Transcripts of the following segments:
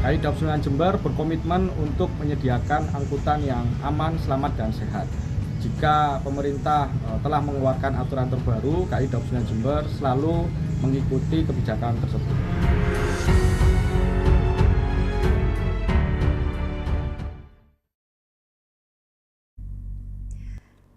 KAI Daob 9 Jember berkomitmen untuk menyediakan angkutan yang aman, selamat, dan sehat. Jika pemerintah telah mengeluarkan aturan terbaru, KAI Daob 9 Jember selalu mengikuti kebijakan tersebut.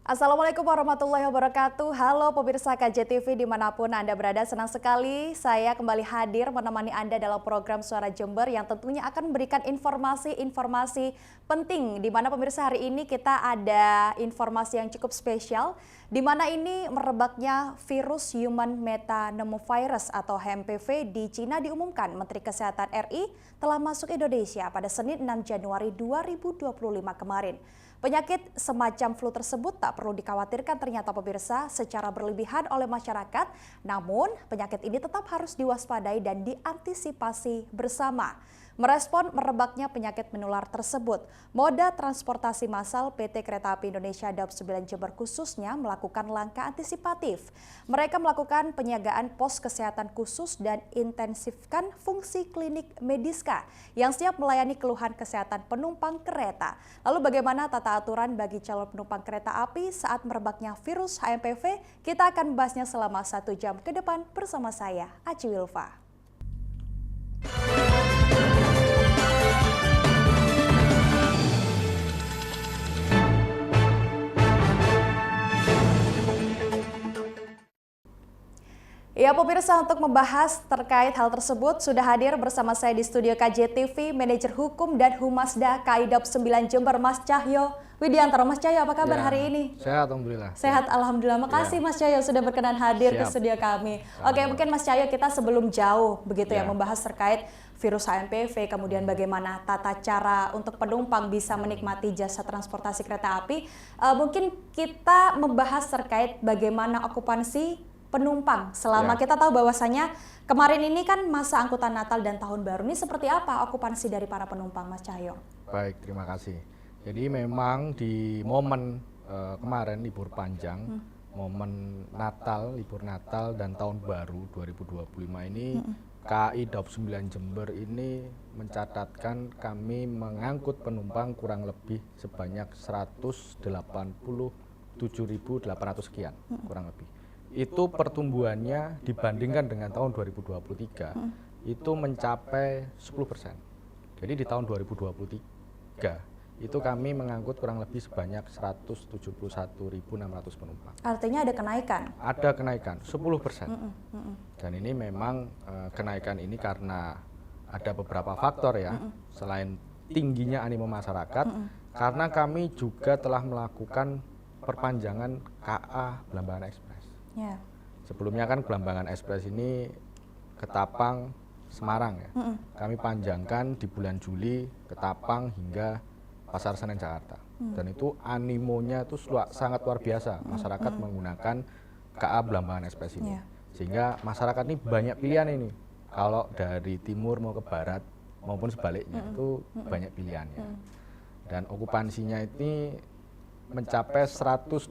Assalamualaikum warahmatullahi wabarakatuh. Halo pemirsa KJTV dimanapun Anda berada, senang sekali saya kembali hadir menemani Anda dalam program Suara Jember yang tentunya akan memberikan informasi-informasi penting. Di mana pemirsa hari ini kita ada informasi yang cukup spesial, di mana ini merebaknya virus Human Metapneumovirus atau HMPV di Cina diumumkan Menteri Kesehatan RI telah masuk Indonesia pada Senin 6 Januari 2025 kemarin. Penyakit semacam flu tersebut tak perlu dikhawatirkan ternyata pemirsa secara berlebihan oleh masyarakat, namun penyakit ini tetap harus diwaspadai dan diantisipasi bersama. Merespon merebaknya penyakit menular tersebut, Moda Transportasi Massal PT Kereta Api Indonesia Daob 9 Jember khususnya melakukan langkah antisipatif. Mereka melakukan penyagaan pos kesehatan khusus dan intensifkan fungsi klinik Mediska yang siap melayani keluhan kesehatan penumpang kereta. Lalu bagaimana tata aturan bagi calon penumpang kereta api saat merebaknya virus HMPV? Kita akan membahasnya selama 1 jam ke depan bersama saya, Aci Wilfa. Ya pemirsa, untuk membahas terkait hal tersebut sudah hadir bersama saya di studio KJTV Manajer Hukum dan Humasda KAI Daob 9 Jember Mas Cahyo Widiantoro. Mas Cahyo, apa kabar hari ini? Sehat, Alhamdulillah. Sehat, Alhamdulillah. Makasih Mas Cahyo sudah berkenan hadir ke studio kami. Oke, mungkin Mas Cahyo kita sebelum jauh begitu ya membahas terkait virus HMPV, kemudian bagaimana tata cara untuk penumpang bisa menikmati jasa transportasi kereta api. Mungkin kita membahas terkait bagaimana okupansi penumpang selama kita tahu bahwasanya kemarin ini kan masa angkutan Natal dan Tahun Baru, ini seperti apa okupansi dari para penumpang, Mas Cahyo? Baik, terima kasih. Jadi memang di momen kemarin libur panjang, momen Natal, libur Natal dan Tahun Baru 2025 ini KAI Daob 9 Jember ini mencatatkan kami mengangkut penumpang kurang lebih sebanyak 187.800 sekian, kurang lebih. Itu pertumbuhannya dibandingkan dengan tahun 2023 itu mencapai 10%. Jadi di tahun 2023 itu kami mengangkut kurang lebih sebanyak 171.600 penumpang. Artinya ada kenaikan? Ada kenaikan 10%. Dan ini memang kenaikan ini karena ada beberapa faktor ya. Selain tingginya animo masyarakat, karena kami juga telah melakukan perpanjangan KA Blambangan Ekspres. Sebelumnya kan Blambangan Ekspres ini Ketapang Semarang ya. Kami panjangkan di bulan Juli Ketapang hingga Pasar Senen Jakarta. Dan itu animonya itu sangat luar biasa masyarakat menggunakan KA Blambangan Ekspres ini. Sehingga masyarakat ini banyak pilihan ini. Kalau dari timur mau ke barat maupun sebaliknya itu banyak pilihannya. Dan okupansinya ini mencapai 123%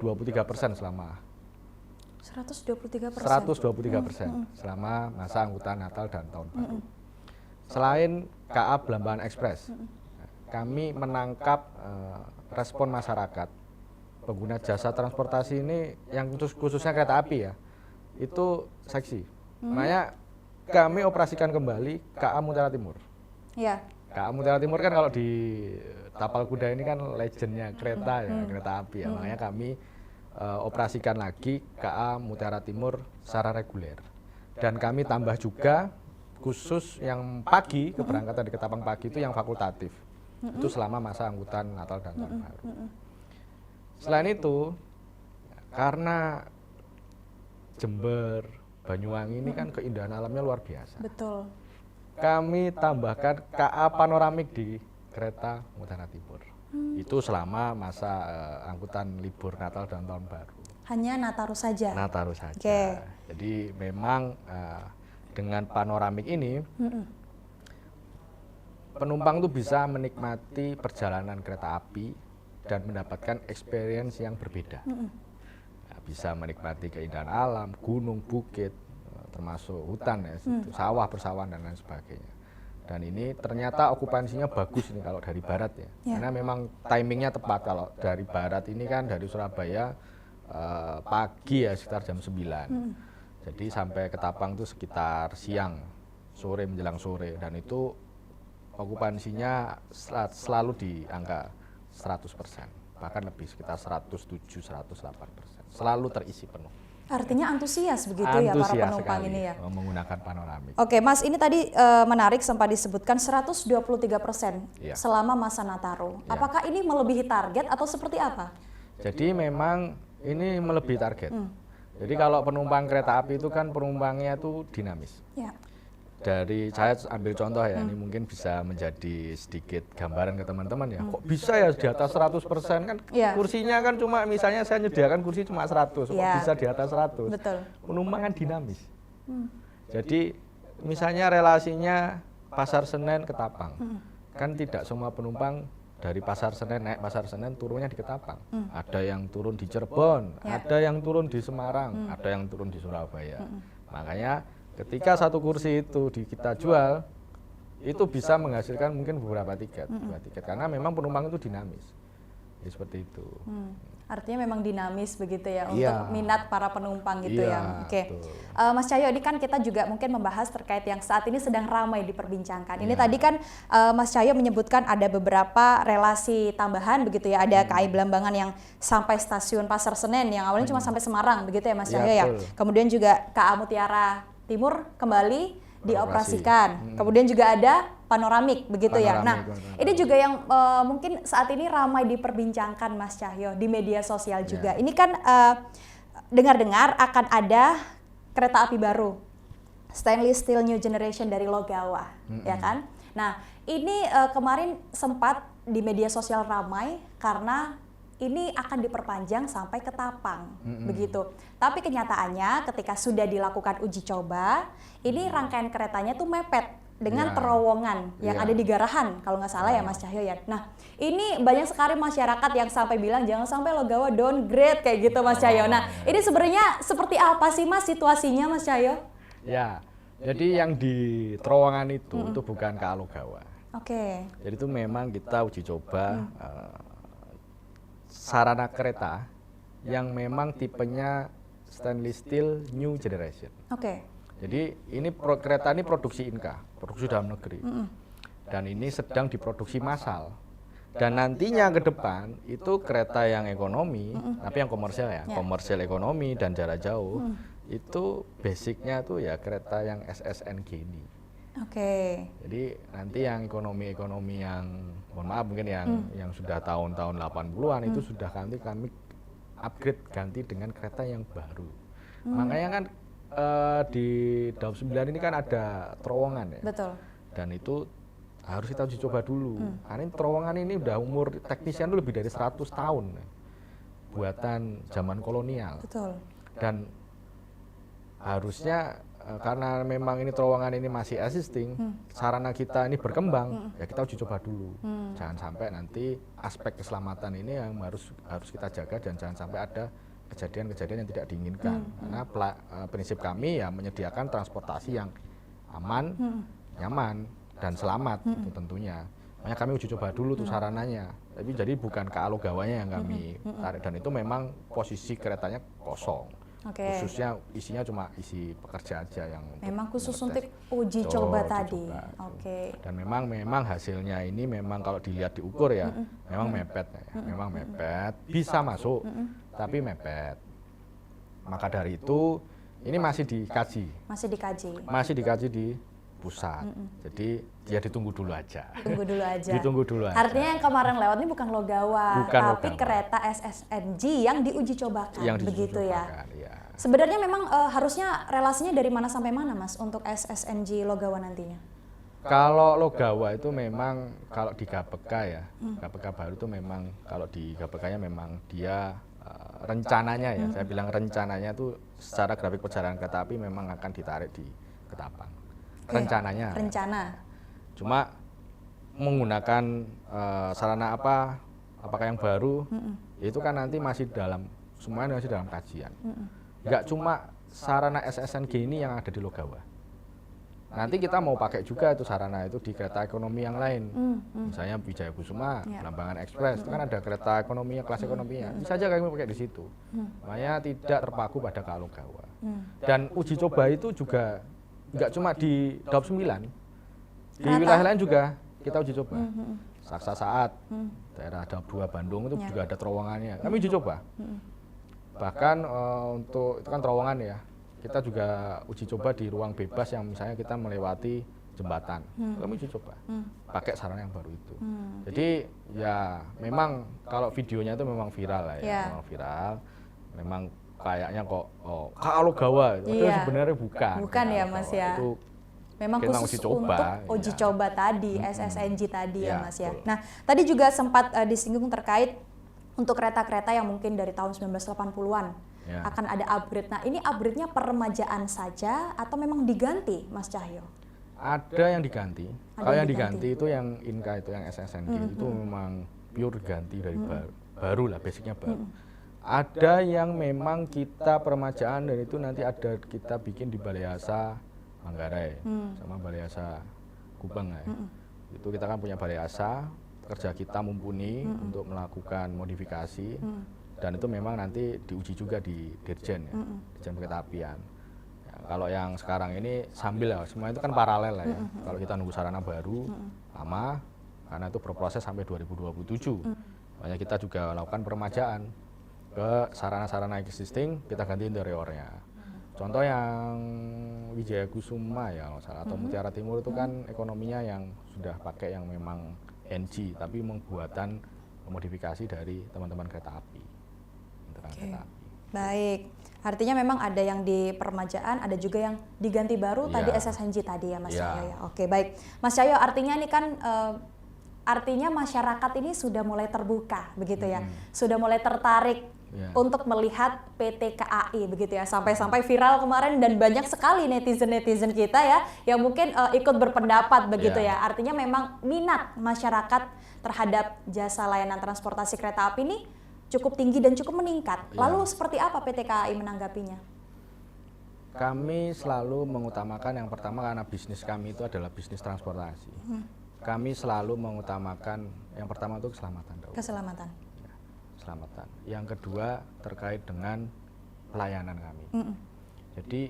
selama 123%. Selama masa angkutan Natal dan Tahun Baru. Selain KA Blambangan Ekspres, kami menangkap respon masyarakat pengguna jasa transportasi ini yang khususnya kereta api ya, itu seksi. Makanya kami operasikan kembali KA Mutiara Timur. KA Mutiara Timur kan kalau di Tapal Kuda ini kan legendnya kereta ya, kereta api ya. Makanya kami operasikan lagi KA Mutiara Timur secara reguler. Dan kami tambah juga khusus yang pagi, keberangkatan di Ketapang pagi itu yang fakultatif. Itu selama masa angkutan Natal dan Tahun Baru. Selain itu, karena Jember, Banyuwangi ini kan keindahan alamnya luar biasa. Betul. Kami tambahkan KA panoramik di kereta Mutiara Timur. Itu selama masa angkutan libur Natal dan Tahun Baru. Hanya Nataru saja? Nataru saja. Jadi memang dengan panoramik ini, penumpang itu bisa menikmati perjalanan kereta api dan mendapatkan experience yang berbeda. Bisa menikmati keindahan alam, gunung, bukit, termasuk hutan ya, sawah, persawahan dan lain sebagainya. Dan ini ternyata okupansinya bagus nih kalau dari barat ya. Karena memang timingnya tepat. Kalau dari barat ini kan dari Surabaya pagi ya sekitar jam 9. Jadi sampai Ketapang itu sekitar siang, sore menjelang sore. Dan itu okupansinya selalu di angka 100%. Bahkan lebih sekitar 107-108%. Selalu terisi penuh. Artinya antusias begitu ya para penumpang sekali, ini ya. menggunakan panoramik. Oke, Mas, ini tadi menarik sempat disebutkan 123% selama masa Nataru. Apakah ini melebihi target atau seperti apa? Jadi memang ini melebihi target. Jadi kalau penumpang kereta api itu kan penumpangnya itu dinamis. Ya. Dari saya ambil contoh ya, ini mungkin bisa menjadi sedikit gambaran ke teman-teman ya. Kok bisa ya di atas 100% kan kursinya kan cuma misalnya saya menyediakan kursi cuma 100, kok bisa di atas 100? Betul. Penumpang kan dinamis. Jadi misalnya relasinya Pasar Senen Ketapang. Kan tidak semua penumpang dari Pasar Senen naik Pasar Senen turunnya di Ketapang. Ada yang turun di Cirebon, ada yang turun di Semarang, ada yang turun di Surabaya. Makanya ketika satu kursi itu kita jual, itu bisa menghasilkan mungkin beberapa tiket, karena memang penumpang itu dinamis. Ya, seperti itu. Artinya memang dinamis begitu ya untuk minat para penumpang gitu ya. Oke. Betul. Mas Cahyo, ini kan kita juga mungkin membahas terkait yang saat ini sedang ramai diperbincangkan. Ini tadi kan Mas Cahyo menyebutkan ada beberapa relasi tambahan begitu ya. Ada KAI Belambangan yang sampai stasiun Pasar Senen yang awalnya cuma sampai Semarang begitu ya Mas Cahyo ya. Kemudian juga KA Mutiara Timur kembali dioperasikan. Kemudian juga ada panoramik begitu ya. Nah, ini juga yang mungkin saat ini ramai diperbincangkan Mas Cahyo di media sosial juga. Ini kan dengar-dengar akan ada kereta api baru, stainless steel new generation dari Logawa, ya kan? Nah, ini kemarin sempat di media sosial ramai karena ini akan diperpanjang sampai Ketapang, begitu. Tapi kenyataannya ketika sudah dilakukan uji coba, ini rangkaian keretanya tuh mepet dengan terowongan yang ada di Garahan, kalau nggak salah ya Mas Cahyo ya. Nah, ini banyak sekali masyarakat yang sampai bilang jangan sampai Logawa downgrade kayak gitu Mas Cahyo. Nah, ini sebenarnya seperti apa sih Mas situasinya Mas Cahyo? Ya, jadi yang di terowongan itu bukan KA Logawa. Oke. Jadi itu memang kita uji coba sarana kereta yang memang tipenya stainless steel new generation. Oke. Jadi ini kereta ini produksi Inka, produksi dalam negeri. Dan ini sedang diproduksi massal. Dan nantinya ke depan itu kereta yang ekonomi, tapi yang komersial ya, komersial ekonomi dan jarak jauh. Itu basicnya tuh ya kereta yang SSNG ini. Oke. Jadi nanti yang ekonomi yang mohon maaf mungkin yang sudah tahun-tahun 80-an itu sudah kami upgrade ganti dengan kereta yang baru. Makanya kan di Daup 9 ini kan ada terowongan ya. Betul. Dan itu harus kita uji coba dulu. Karena terowongan ini udah umur teknisnya itu lebih dari 100 tahun. Buatan zaman kolonial. Betul. Dan harusnya karena memang ini terowongan ini masih existing, sarana kita ini berkembang, ya kita uji coba dulu. Jangan sampai nanti aspek keselamatan ini yang harus kita jaga dan jangan sampai ada kejadian-kejadian yang tidak diinginkan. Karena prinsip kami ya menyediakan transportasi yang aman, nyaman dan selamat itu tentunya. Makanya kami uji coba dulu tuh sarananya. Tapi jadi bukan KA Logawanya yang kami tarik dan itu memang posisi keretanya kosong. Khususnya isinya cuma isi pekerja aja yang memang khusus untuk uji coba tadi. Dan memang hasilnya ini memang kalau dilihat diukur ya, memang mepet ya. Memang mepet, bisa masuk, tapi mepet. Maka dari itu ini masih dikaji. Masih dikaji di pusat. Jadi ya ditunggu dulu aja. Ditunggu dulu aja. Artinya yang kemarin lewat ini bukan Logawa, tapi kereta SSNG yang diuji cobakan, begitu ya. Sebenarnya memang harusnya relasinya dari mana sampai mana Mas untuk SSNG Logawa nantinya? Kalau Logawa itu memang kalau di KPK ya, KPK baru itu memang kalau di KPK-nya memang dia rencananya ya, saya bilang rencananya tuh secara grafik perjalanan kereta api memang akan ditarik di Ketapang. Rencananya. Cuma menggunakan sarana apakah yang baru, itu kan nanti semuanya masih dalam kajian. Enggak cuma sarana SSNG ini yang ada di Logawa. nanti kita mau pakai juga itu sarana itu di kereta ekonomi yang lain. Misalnya Wijaya Kusuma, Blambangan Express, itu kan ada kereta ekonominya, kelas ekonominya. Bisa aja kami pakai di situ. Makanya tidak terpaku pada Kalo Gawa. Dan uji coba itu juga nggak cuma di Daup 9, di wilayah lain juga kita uji coba. Saksa Saat, daerah Daup 2 Bandung itu juga ada terowongannya. Kami uji coba. Bahkan untuk itu kan terowongan ya, kita juga uji coba di ruang bebas yang misalnya kita melewati jembatan. Kami uji coba pakai sarana yang baru itu. Jadi ya memang kalau videonya itu memang viral lah ya, memang viral. Memang kayaknya kok Kalo Gawa itu sebenarnya bukan. Bukan ya Mas ya. Itu memang khusus uji coba, untuk uji coba tadi, SSNG tadi ya Mas ya. Betul. Nah, tadi juga sempat disinggung terkait untuk kereta-kereta yang mungkin dari tahun 1980-an akan ada upgrade. Nah, ini upgrade-nya peremajaan saja atau memang diganti Mas Cahyo? Ada yang diganti. Kalau yang diganti itu yang Inka itu yang SSNG itu memang pure ganti dari baru lah, basicnya baru. Ada yang memang kita peremajaan dan itu nanti ada kita bikin di Balai Asa Manggarai sama Balai Asa Gubeng ya. Itu kita kan punya Balai Asa, kerja kita mumpuni untuk melakukan modifikasi dan itu memang nanti diuji juga di Dirjen ya, Dirjen Perkereta-apian. Ya, kalau yang sekarang ini sambil ya, semua itu kan paralel lah ya. Kalau kita nunggu sarana baru lama karena itu berproses sampai 2027. Makanya kita juga lakukan peremajaan ke sarana-sarana existing, kita ganti interiornya. Contoh yang Wijaya Kusuma ya kalau salah, atau Mutiara Timur itu kan ekonominya yang sudah pakai yang memang NG, tapi membuatan modifikasi dari teman-teman kereta api. Kereta api. Baik, artinya memang ada yang di peremajaan, ada juga yang diganti baru tadi SSNG tadi ya Mas Cahyo ya. Oke, baik. Mas Cahyo, artinya ini kan artinya masyarakat ini sudah mulai terbuka begitu ya. Sudah mulai tertarik untuk melihat PT KAI begitu ya, sampai-sampai viral kemarin dan banyak sekali netizen kita ya yang mungkin ikut berpendapat begitu ya. Artinya memang minat masyarakat terhadap jasa layanan transportasi kereta api ini cukup tinggi dan cukup meningkat. Lalu seperti apa PT KAI menanggapinya? Kami selalu mengutamakan yang pertama karena bisnis kami itu adalah bisnis transportasi. Kami selalu mengutamakan yang pertama itu keselamatan. Keselamatan. Keselamatan. Yang kedua terkait dengan pelayanan kami. Jadi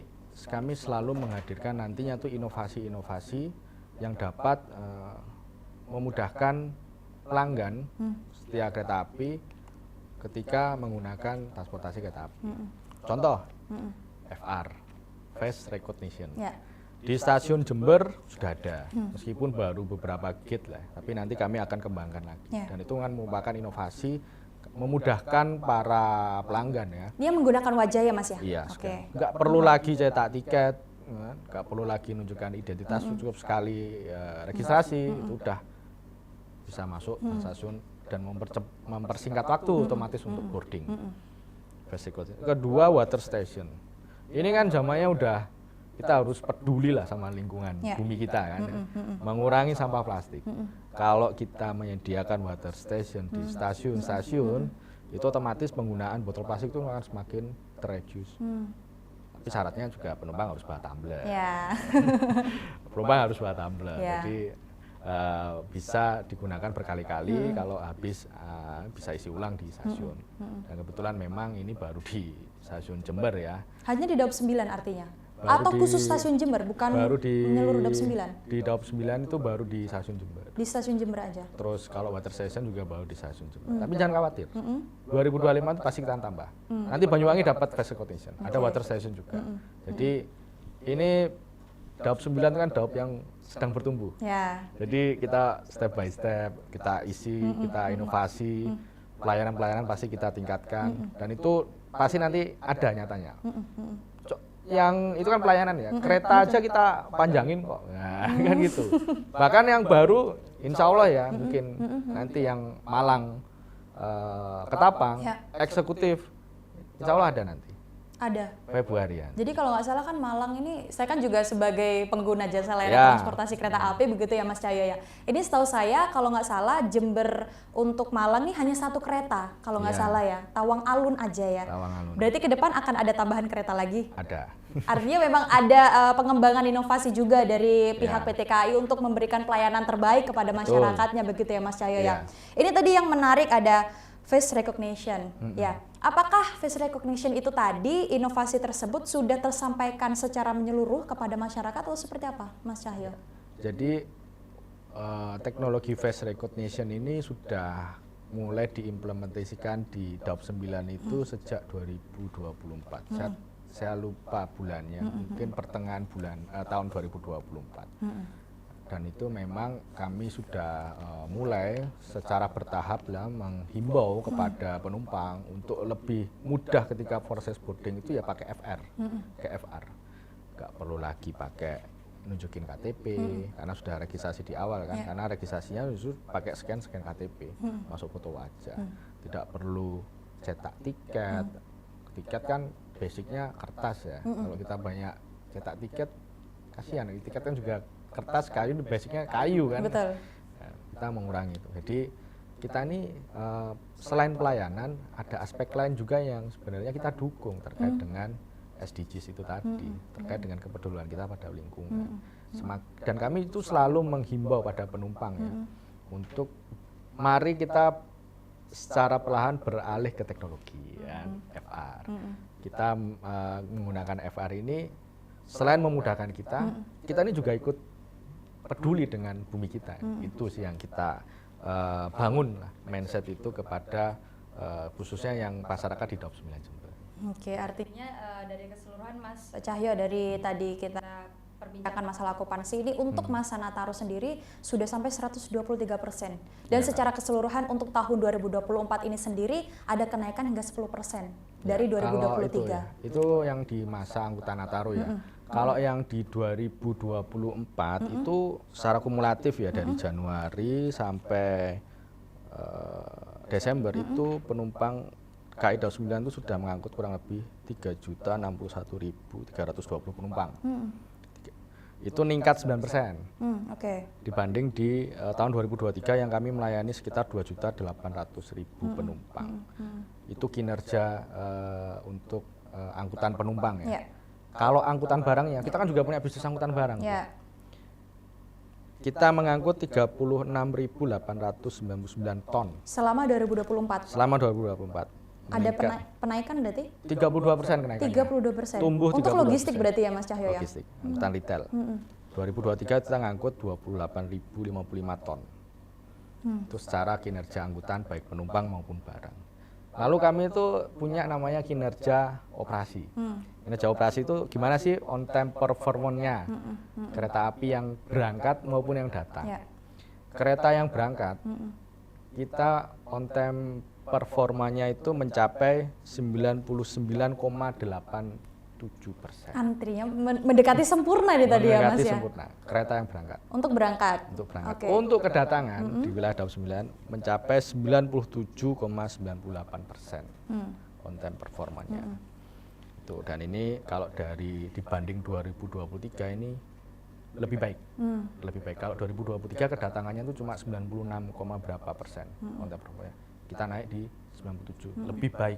kami selalu menghadirkan nantinya tuh inovasi-inovasi yang dapat memudahkan pelanggan setia kereta api ketika menggunakan transportasi kereta api. Contoh, FR, Face Recognition. Di stasiun Jember sudah ada, meskipun baru beberapa gate lah, tapi nanti kami akan kembangkan lagi. Dan itu kan merupakan inovasi memudahkan para pelanggan ya. Dia menggunakan wajah ya Mas ya? Iya, nggak perlu lagi cetak tiket, nggak perlu lagi menunjukkan identitas, cukup sekali registrasi, itu udah bisa masuk ke stasiun dan mempersingkat waktu otomatis untuk boarding. Kedua, water station. Ini kan zamannya udah kita harus peduli lah sama lingkungan bumi kita kan, mengurangi sampah plastik. Kalau kita menyediakan water station di stasiun-stasiun, itu otomatis penggunaan botol plastik itu akan semakin terreduce. Tapi syaratnya juga penumpang harus bawa tumbler. Penumpang harus bawa tumbler. Jadi bisa digunakan berkali-kali, kalau habis bisa isi ulang di stasiun. Dan kebetulan memang ini baru di stasiun Jember ya. Hanya di Daup 9 artinya? Atau khusus stasiun Jember, bukan baru di menyeluruh Daup 9? Di Daup 9 itu baru di stasiun Jember. Di stasiun Jember aja? Terus kalau water station juga baru di stasiun Jember. Tapi jangan khawatir, 2025 itu pasti kita tambah. Nanti Banyuwangi dapat face recognition, ada water station juga. Jadi ini Daup 9 itu kan Daup yang sedang bertumbuh. Jadi kita step by step, kita isi, kita inovasi, pelayanan-pelayanan pasti kita tingkatkan. Dan itu pasti nanti ada nyatanya. Yang itu kan pelayanan ya, kereta aja kita panjangin kok, nah, kan gitu. Bahkan yang baru, insya Allah ya, mungkin nanti yang Malang, Ketapang, eksekutif, insya Allah ada nanti. Ada. Februarian. Jadi kalau nggak salah kan Malang ini, saya kan juga sebagai pengguna jasa layanan Ya. transportasi kereta api begitu ya Mas Cahyo ya. Ini setahu saya kalau nggak salah Jember untuk Malang nih hanya satu kereta kalau nggak Ya. salah ya, Tawang Alun aja ya. Tawang Alun. Berarti ke depan akan ada tambahan kereta lagi. Ada. Artinya memang ada pengembangan inovasi juga dari pihak Ya. PT KAI untuk memberikan pelayanan terbaik kepada masyarakatnya begitu ya Mas Cahyo ya. Ya. Ini tadi yang menarik ada face recognition ya. Apakah face recognition itu tadi inovasi tersebut sudah tersampaikan secara menyeluruh kepada masyarakat atau seperti apa Mas Cahyo? Jadi teknologi face recognition ini sudah mulai diimplementasikan di Daop 9 itu sejak 2024. Saya lupa bulannya, mungkin pertengahan tahun 2024. Dan itu memang kami sudah mulai secara bertahap lah menghimbau kepada penumpang untuk lebih mudah ketika proses boarding itu ya pakai FR, nggak perlu lagi pakai nunjukin KTP karena sudah registrasi di awal kan, karena registrasinya justru pakai scan KTP, masuk foto wajah, tidak perlu cetak tiket. Tiket kan basicnya kertas ya, kalau kita banyak cetak tiket kasihan, tiket kan juga kertas, kayu, basicnya kayu kan. Betul. Nah, kita mengurangi itu. Jadi kita ini selain pelayanan ada aspek lain juga yang sebenarnya kita dukung terkait dengan SDGs itu tadi, terkait dengan kepedulian kita pada lingkungan. Dan kami itu selalu menghimbau pada penumpang ya untuk mari kita secara perlahan beralih ke teknologi ya, FR. Kita menggunakan FR ini selain memudahkan kita ini juga ikut peduli dengan bumi kita. Itu sih yang kita bangun lah, mindset itu kepada khususnya yang masyarakat di Daop 9 Jember. Oke, artinya dari keseluruhan Mas Cahyo, dari tadi kita perbincangkan masalah okupansi ini untuk masa Nataru sendiri sudah sampai 123%. Dan secara keseluruhan untuk tahun 2024 ini sendiri ada kenaikan hingga 10% dari 2023. Itu yang di masa angkutan Nataru ya. Kalau yang di 2024 itu secara kumulatif ya dari Januari sampai Desember itu penumpang KAI Daop 9 itu sudah mengangkut kurang lebih 3.061.320 penumpang. Itu meningkat 9% dibanding di tahun 2023 yang kami melayani sekitar 2.800.000 penumpang. Itu kinerja untuk angkutan penumpang ya. Kalau angkutan barangnya, kita kan juga punya bisnis angkutan barang. Ya. Kita mengangkut 36.899 ton. Selama 2024? Selama 2024. Ada penaikan berarti? 32% kenaikan. 32%? Tumbuh 32%. Untuk logistik berarti ya Mas Cahyo ya? Logistik, angkutan retail. 2023 kita ngangkut 28.055 ton. Itu secara kinerja angkutan baik penumpang maupun barang. Lalu kami itu punya namanya kinerja operasi. Kinerja operasi itu gimana sih on time performance-nya kereta api yang berangkat maupun yang datang. Kereta yang berangkat kita on time performanya itu mencapai 99,87%. Antrinya mendekati sempurna nih tadi ya Mas ya? Mendekati sempurna, kereta yang berangkat. Untuk berangkat? Untuk berangkat. Okay. Untuk kedatangan di wilayah Daop 9 mencapai 97,98% on time performanya. Itu, dan ini kalau dari dibanding 2023 ini lebih baik. Lebih baik. Kalau 2023 kedatangannya itu cuma 96, berapa persen on time performanya. Kita naik di 97, lebih baik.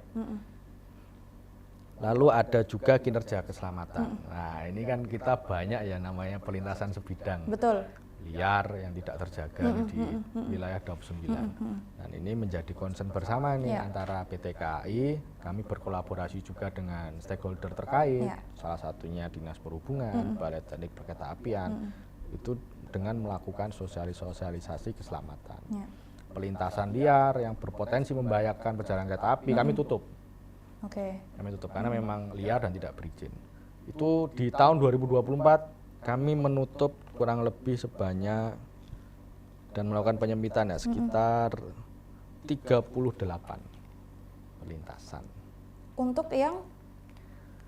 Lalu ada juga kinerja keselamatan. Nah, ini kan kita banyak ya namanya pelintasan sebidang. Betul. Liar yang tidak terjaga di wilayah Daop 9. Dan ini menjadi concern bersama nih antara PT KAI, kami berkolaborasi juga dengan stakeholder terkait, salah satunya Dinas Perhubungan, Balai Teknik Perkeretaapian, itu dengan melakukan sosialisasi keselamatan. Pelintasan liar yang berpotensi membahayakan perjalanan kereta api kami tutup. Kami tutup karena memang liar dan tidak berizin. Itu di tahun 2024 kami menutup kurang lebih sebanyak dan melakukan penyempitan ya sekitar 38 pelintasan. Untuk yang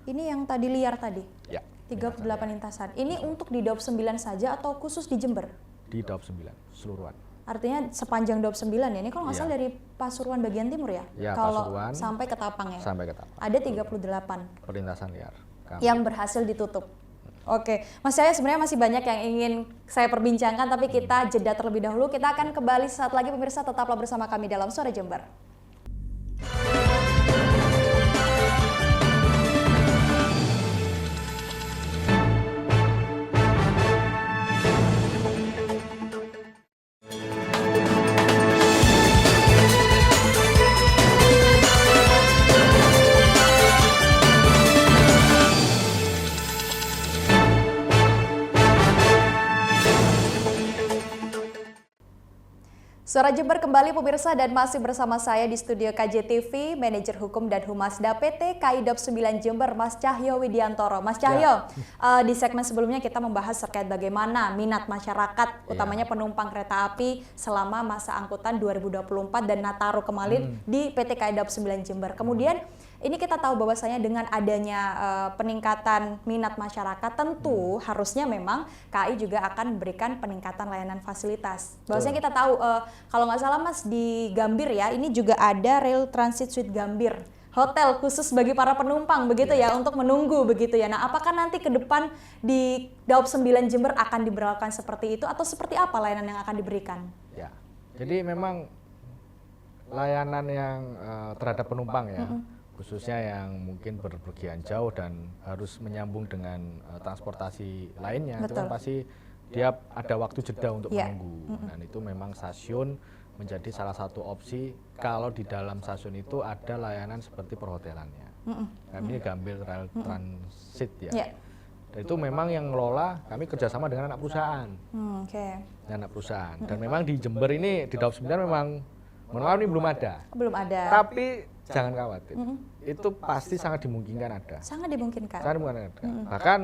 ini yang tadi liar tadi? Ya. 38 lintasan. Ini untuk di Daop 9 saja atau khusus di Jember? Di Daop 9 keseluruhan. Artinya sepanjang 29 ya, ini kalau nggak Iya. salah dari Pasuruan bagian timur ya? Iya, Kalau Pasuruan sampai ke Tapang ya? sampai ke Tapang. Ada 38 Perlintasan liar. Kami. yang berhasil ditutup. Oke, Mas Cahyo sebenarnya masih banyak yang ingin saya perbincangkan, tapi kita jeda terlebih dahulu. Kita akan kembali saat lagi, pemirsa, tetaplah bersama kami dalam Suara Jember. Suara Jember kembali, pemirsa, dan masih bersama saya di studio KJTV, Manajer Hukum dan Humasda PT KAI Daob 9 Jember, Mas Cahyo Widiantoro. Mas Cahyo, di segmen sebelumnya kita membahas terkait bagaimana minat masyarakat, utamanya penumpang kereta api selama masa angkutan 2024 dan Nataru kemarin di PT KAI Daob 9 Jember. Kemudian ini kita tahu bahwasanya dengan adanya peningkatan minat masyarakat, tentu harusnya memang KAI juga akan memberikan peningkatan layanan fasilitas. Bahwasanya kita tahu, kalau nggak salah Mas, di Gambir ya, ini juga ada Rail Transit Suite Gambir, hotel khusus bagi para penumpang begitu ya, untuk menunggu begitu ya. Nah, apakah nanti ke depan di Daob 9 Jember akan diberlakukan seperti itu, atau seperti apa layanan yang akan diberikan? Ya, jadi memang layanan yang terhadap penumpang ya, khususnya yang mungkin berpergian jauh dan harus menyambung dengan transportasi lainnya, itu kan pasti dia ada waktu jeda untuk menunggu. Dan itu memang stasiun menjadi salah satu opsi kalau di dalam stasiun itu ada layanan seperti perhotelannya. Kami Gambir Rail Transit ya. Dan itu memang yang ngelola, kami kerjasama dengan anak perusahaan. Anak perusahaan. Dan memang di Jember ini, di Daob 9 memang, mohon maaf ini belum ada. Belum ada. Tapi jangan khawatir, itu pasti sangat dimungkinkan ada. Sangat dimungkinkan. Sangat dimungkinkan ada. Bahkan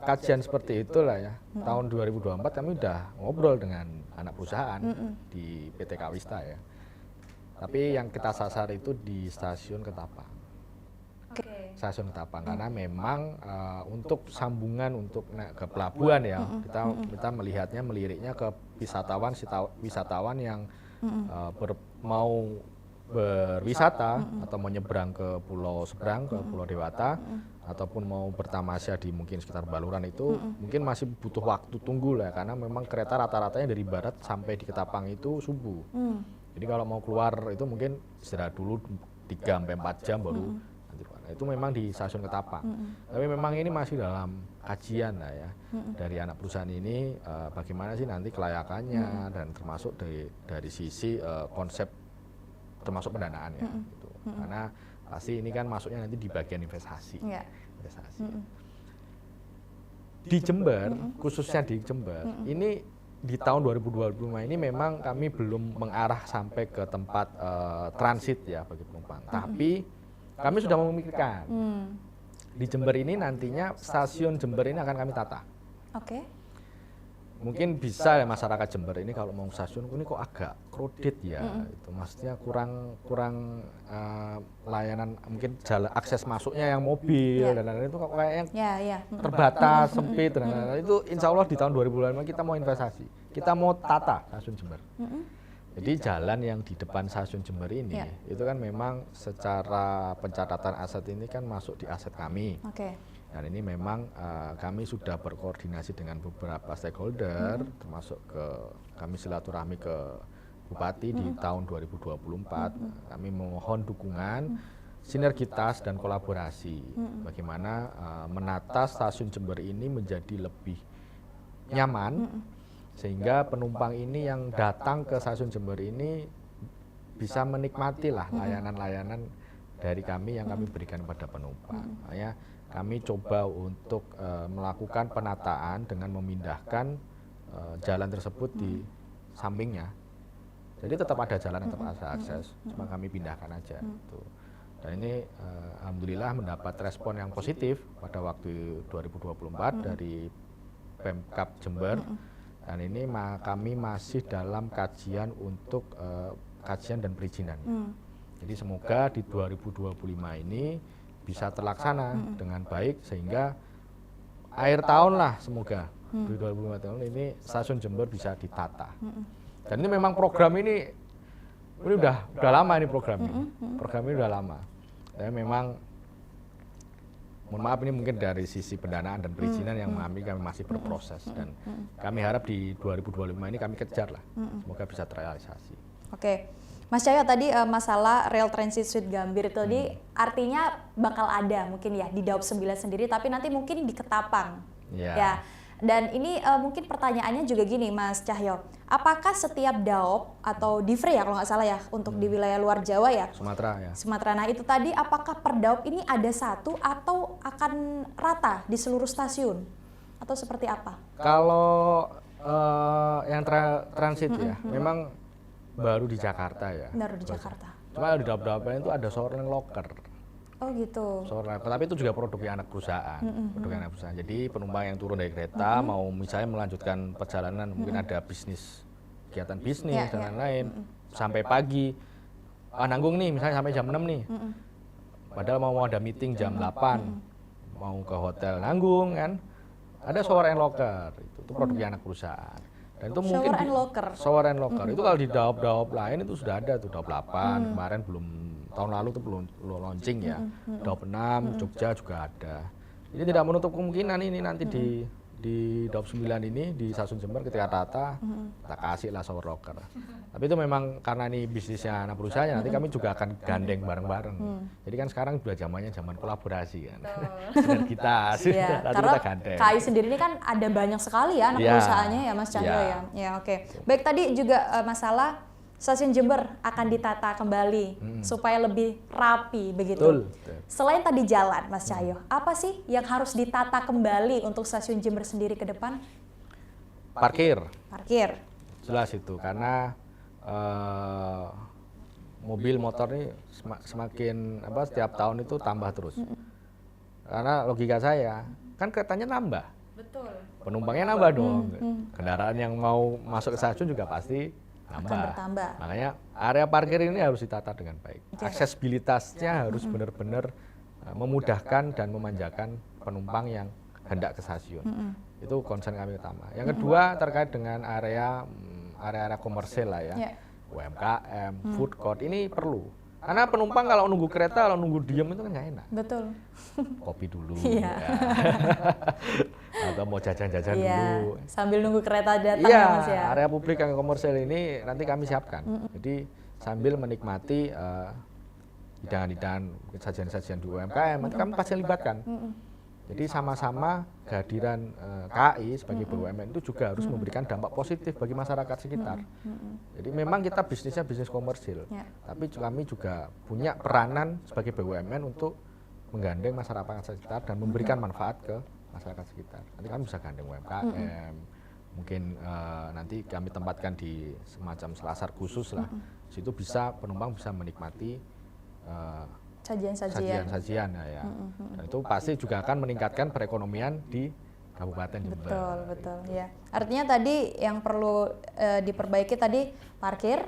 kajian seperti itulah ya, tahun 2024 kami udah ngobrol dengan anak perusahaan di PT Kawista ya. Tapi yang kita sasar itu di stasiun Ketapang. Stasiun Ketapang, karena memang untuk sambungan untuk ke pelabuhan ya, kita melihatnya, meliriknya ke wisatawan yang mau berwisata atau mau nyebrang ke pulau seberang, ke Pulau Dewata, ataupun mau bertamasya di mungkin sekitar Baluran itu mungkin masih butuh waktu tunggu lah, karena memang kereta rata-ratanya dari barat sampai di Ketapang itu subuh. Jadi kalau mau keluar itu mungkin istirahat dulu 3-4 jam baru nanti keluar. Itu memang di stasiun Ketapang. Tapi memang ini masih dalam kajian lah ya dari anak perusahaan ini, bagaimana sih nanti kelayakannya dan termasuk dari sisi konsep termasuk pendanaannya gitu. Karena pasti ini kan masuknya nanti di bagian investasi. Investasi. Di Jember, khususnya di Jember, ini di tahun 2025 ini memang kami belum mengarah sampai ke tempat transit ya bagi penumpang. Tapi kami sudah memikirkan. Di Jember ini nantinya stasiun Jember ini akan kami tata. Mungkin bisa ya masyarakat Jember ini kalau mau stasiun ini kok agak crowded ya, itu maksudnya kurang layanan, mungkin jalan akses masuknya yang mobil dan lain-lain itu kok kayaknya terbatas, sempit dan lain-lain. Itu insya Allah di tahun 2025 kita mau investasi, kita mau tata stasiun Jember. Jadi jalan yang di depan stasiun Jember ini itu kan memang secara pencatatan aset ini kan masuk di aset kami. Dan ini memang kami sudah berkoordinasi dengan beberapa stakeholder, termasuk kami silaturahmi ke Bupati di tahun 2024. Kami memohon dukungan, sinergitas dan kolaborasi bagaimana menata stasiun Jember ini menjadi lebih nyaman, sehingga penumpang ini yang datang ke stasiun Jember ini bisa menikmati lah layanan-layanan dari kami yang kami berikan kepada penumpang. Kami coba untuk melakukan penataan dengan memindahkan jalan tersebut di sampingnya. Jadi tetap ada jalan, tetap ada akses, cuma kami pindahkan aja. Gitu. Dan ini alhamdulillah mendapat respon yang positif pada waktu 2024 dari Pemkab Jember. Dan ini kami masih dalam kajian untuk kajian dan perizinan. Jadi semoga di 2025 ini bisa terlaksana dengan baik, sehingga akhir tahun lah semoga di 2005 tahun ini stasiun Jember bisa ditata. Dan ini memang program ini udah lama ini program ini. Program ini udah lama. Tapi memang mohon maaf ini mungkin dari sisi pendanaan dan perizinan yang kami masih berproses dan kami harap di 2025 ini kami kejar lah. Semoga bisa terrealisasi. Oke. Mas Cahyo tadi masalah Rail Transit Suite Gambir itu tadi artinya bakal ada mungkin ya di Daop 9 sendiri tapi nanti mungkin di Ketapang. Ya. Dan ini mungkin pertanyaannya juga gini Mas Cahyo, apakah setiap Daop atau Divre ya kalau nggak salah ya untuk di wilayah luar Jawa ya? Sumatera ya. Sumatera. Nah itu tadi apakah per Daop ini ada satu atau akan rata di seluruh stasiun atau seperti apa? Kalau yang transit ya, memang baru di Jakarta ya. Baru di Jakarta. Cuma di Daop-Daop itu ada shoreline locker. Oh gitu. Shoreline locker, tapi itu juga produknya anak perusahaan. Produknya anak perusahaan. Jadi penumpang yang turun dari kereta mau misalnya melanjutkan perjalanan, mungkin ada kegiatan bisnis dan lain-lain, sampai pagi. Nanggung nih, misalnya sampai jam 6 nih. Padahal mau ada meeting jam 8, mau ke hotel nanggung kan. Ada shoreline locker, itu produknya anak perusahaan. Dan itu mungkin shower and locker itu kalau di Daop-Daop lain itu sudah ada tuh Daop 8 kemarin tahun lalu tuh belum launching ya. Daop 6 Jogja juga ada. Jadi tidak menutup kemungkinan ini nanti di Daop 9 ini di stasiun Jember ketika tata kita kasih lah shower locker. Tapi itu memang karena ini bisnisnya anak perusahaannya nanti kami juga akan gandeng bareng-bareng. Jadi kan sekarang sudah zamannya zaman kolaborasi kan. Dan kita karena kita gandeng. KAI sendiri ini kan ada banyak sekali ya anak perusahaannya ya Mas Cahyo ya. Ya oke. Baik tadi juga masalah stasiun Jember akan ditata kembali supaya lebih rapi begitu. Betul. Selain tadi jalan Mas Cahyo, apa sih yang harus ditata kembali untuk stasiun Jember sendiri ke depan? Parkir. Jelas itu karena mobil motor ini semakin setiap tahun itu tambah terus. Karena logika saya kan keretanya nambah. Betul. Penumpangnya nambah dong. Kendaraan yang mau masuk ke stasiun juga pasti nambah. Makanya area parkir ini harus ditata dengan baik. Aksesibilitasnya harus benar-benar memudahkan dan memanjakan penumpang yang hendak ke stasiun. Itu concern kami utama. Yang kedua terkait dengan area komersil lah ya. UMKM, food court ini perlu. Karena penumpang kalau nunggu kereta, kalau nunggu diem itu kan nggak enak. Betul. Kopi dulu. Ya. Atau mau jajan-jajan dulu. Sambil nunggu kereta datang ya Mas ya. Area publik yang komersial ini nanti kami siapkan. Jadi sambil menikmati hidangan-hidangan, sajian-sajian di UMKM, nanti kami pasti libatkan. Jadi sama-sama kehadiran KAI sebagai BUMN itu juga harus memberikan dampak positif bagi masyarakat sekitar. Jadi memang kita bisnisnya bisnis komersil, tapi kami juga punya peranan sebagai BUMN untuk menggandeng masyarakat sekitar dan memberikan manfaat ke masyarakat sekitar. Nanti kami bisa gandeng UMKM, mungkin nanti kami tempatkan di semacam selasar khusus lah. Situ bisa penumpang bisa menikmati sajian-sajian ya. Dan itu pasti juga akan meningkatkan perekonomian di Kabupaten Jember. Betul ya. Artinya tadi yang perlu diperbaiki tadi parkir.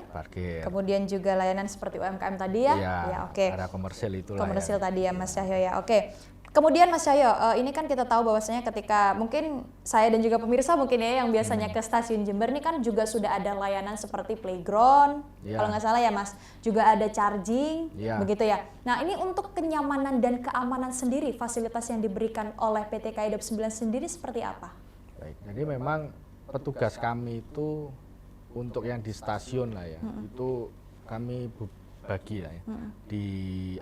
Kemudian juga layanan seperti UMKM tadi ya. Ya oke. Area komersil itu komersil tadi ya Mas Cahyo ya. Oke. Kemudian Mas Cahyo, ini kan kita tahu bahwasanya ketika mungkin saya dan juga pemirsa mungkin ya yang biasanya ke stasiun Jember ini kan juga sudah ada layanan seperti playground, kalau nggak salah ya Mas, juga ada charging, begitu ya. Nah ini untuk kenyamanan dan keamanan sendiri, fasilitas yang diberikan oleh PT KAI Daop 9 sendiri seperti apa? Baik, jadi memang petugas kami itu untuk yang di stasiun lah ya, itu kami bagi ya. Di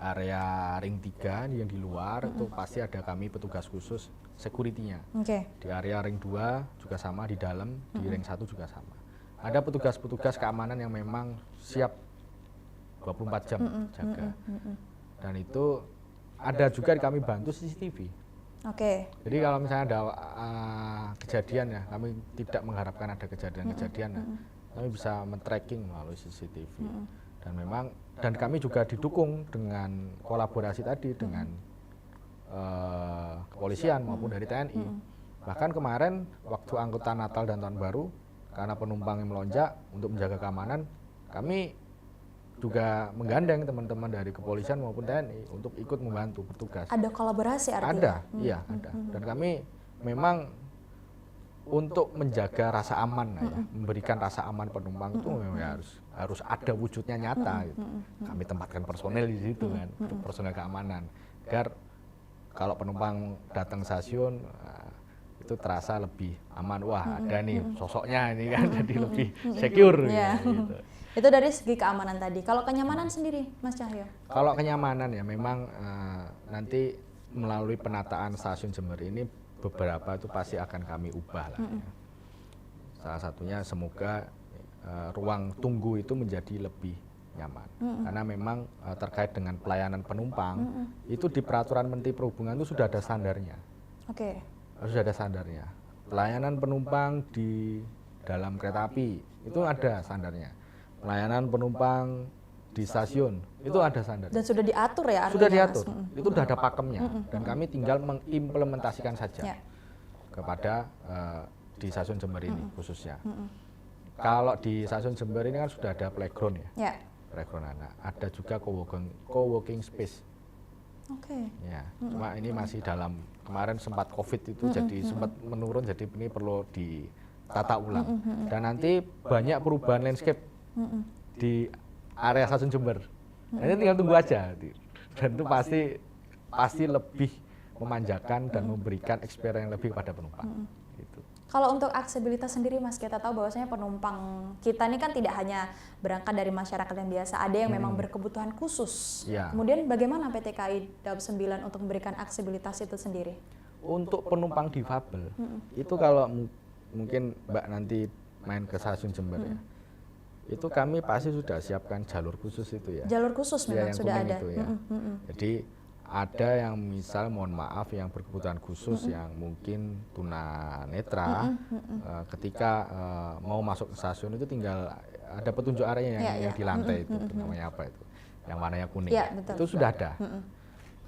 area ring 3 yang di luar itu pasti ada kami petugas khusus security-nya. Di area ring 2 juga sama, di dalam di ring 1 juga sama. Ada petugas-petugas keamanan yang memang siap 24 jam jaga. Dan itu ada juga kami bantu CCTV. Jadi kalau misalnya ada kejadian ya, kami tidak mengharapkan ada kejadian-kejadian, kami bisa men-tracking melalui CCTV. Dan kami juga didukung dengan kolaborasi tadi dengan kepolisian maupun dari TNI. Bahkan kemarin waktu angkutan Natal dan Tahun Baru, karena penumpang yang melonjak, untuk menjaga keamanan, kami juga menggandeng teman-teman dari kepolisian maupun TNI untuk ikut membantu bertugas. Ada kolaborasi artinya? Ada, iya ada. Dan kami memang untuk menjaga rasa aman lah ya, memberikan rasa aman penumpang itu memang harus ada wujudnya nyata gitu. Kami tempatkan personel di situ kan, personel keamanan agar kalau penumpang datang stasiun itu terasa lebih aman. Wah, ada nih sosoknya ini kan, jadi lebih secure gitu. Itu dari segi keamanan tadi. Kalau kenyamanan sendiri, Mas Cahyo? Kalau kenyamanan ya memang nanti melalui penataan stasiun Jember ini beberapa itu pasti akan kami ubah lah ya. Salah satunya semoga ruang tunggu itu menjadi lebih nyaman. Karena memang terkait dengan pelayanan penumpang itu di peraturan Menteri Perhubungan itu sudah ada standarnya. Oke. Sudah ada standarnya. Pelayanan penumpang di dalam kereta api itu ada standarnya. Pelayanan penumpang di stasiun itu ada standarnya. Dan sudah diatur ya artinya? Sudah diatur, itu sudah ada pakemnya, dan kami tinggal mengimplementasikan saja kepada di stasiun Jember ini khususnya. Kalau di stasiun Jember ini kan sudah ada playground ya, playground anak, ada juga co-working space. Oke. Ya, cuma ini masih dalam, kemarin sempat COVID itu jadi sempat menurun, jadi ini perlu ditata ulang. Dan nanti banyak perubahan landscape di area stasiun Jember. Ini tinggal tunggu aja. Dan itu pasti lebih memanjakan dan memberikan experience yang lebih kepada penumpang. Gitu. Kalau untuk aksesibilitas sendiri, Mas, kita tahu bahwasanya penumpang kita ini kan tidak hanya berangkat dari masyarakat yang biasa, ada yang memang berkebutuhan khusus. Ya. Kemudian bagaimana PT KAI Daob 9 untuk memberikan aksesibilitas itu sendiri? Untuk penumpang difabel, itu kalau mungkin Mbak nanti main ke stasiun Jember ya, itu kami pasti sudah siapkan jalur khusus itu ya. Jalur khusus memang yang sudah kuning ada. Itu ya. Jadi ada yang misal mohon maaf yang berkebutuhan khusus yang mungkin tunanetra ketika mau masuk ke stasiun itu tinggal ada petunjuk arahnya yang di lantai itu namanya apa itu, yang warnanya kuning. Ya, betul. Itu sudah ada.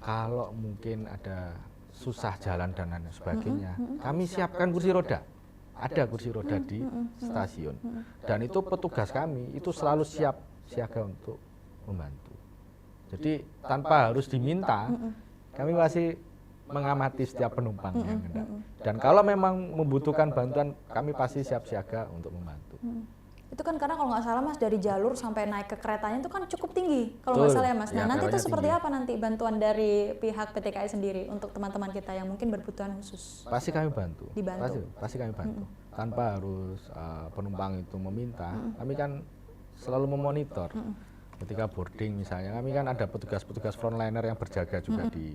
Kalau mungkin ada susah jalan dan lain sebagainya, kami siapkan kursi roda. Ada kursi roda di stasiun, dan itu petugas kami itu selalu siaga untuk membantu. Jadi tanpa harus diminta, kami masih mengamati setiap penumpang yang hendak. Dan kalau memang membutuhkan bantuan, kami pasti siap siaga untuk membantu. Itu kan karena kalau nggak salah, Mas, dari jalur sampai naik ke keretanya itu kan cukup tinggi kalau nggak salah ya, Mas. Nah, nanti itu seperti apa nanti bantuan dari pihak PT KAI sendiri untuk teman-teman kita yang mungkin berkebutuhan khusus? Pasti kami bantu. Dibantu. Pasti kami bantu. Tanpa harus penumpang itu meminta, kami kan selalu memonitor. Ketika boarding misalnya, kami kan ada petugas-petugas frontliner yang berjaga juga di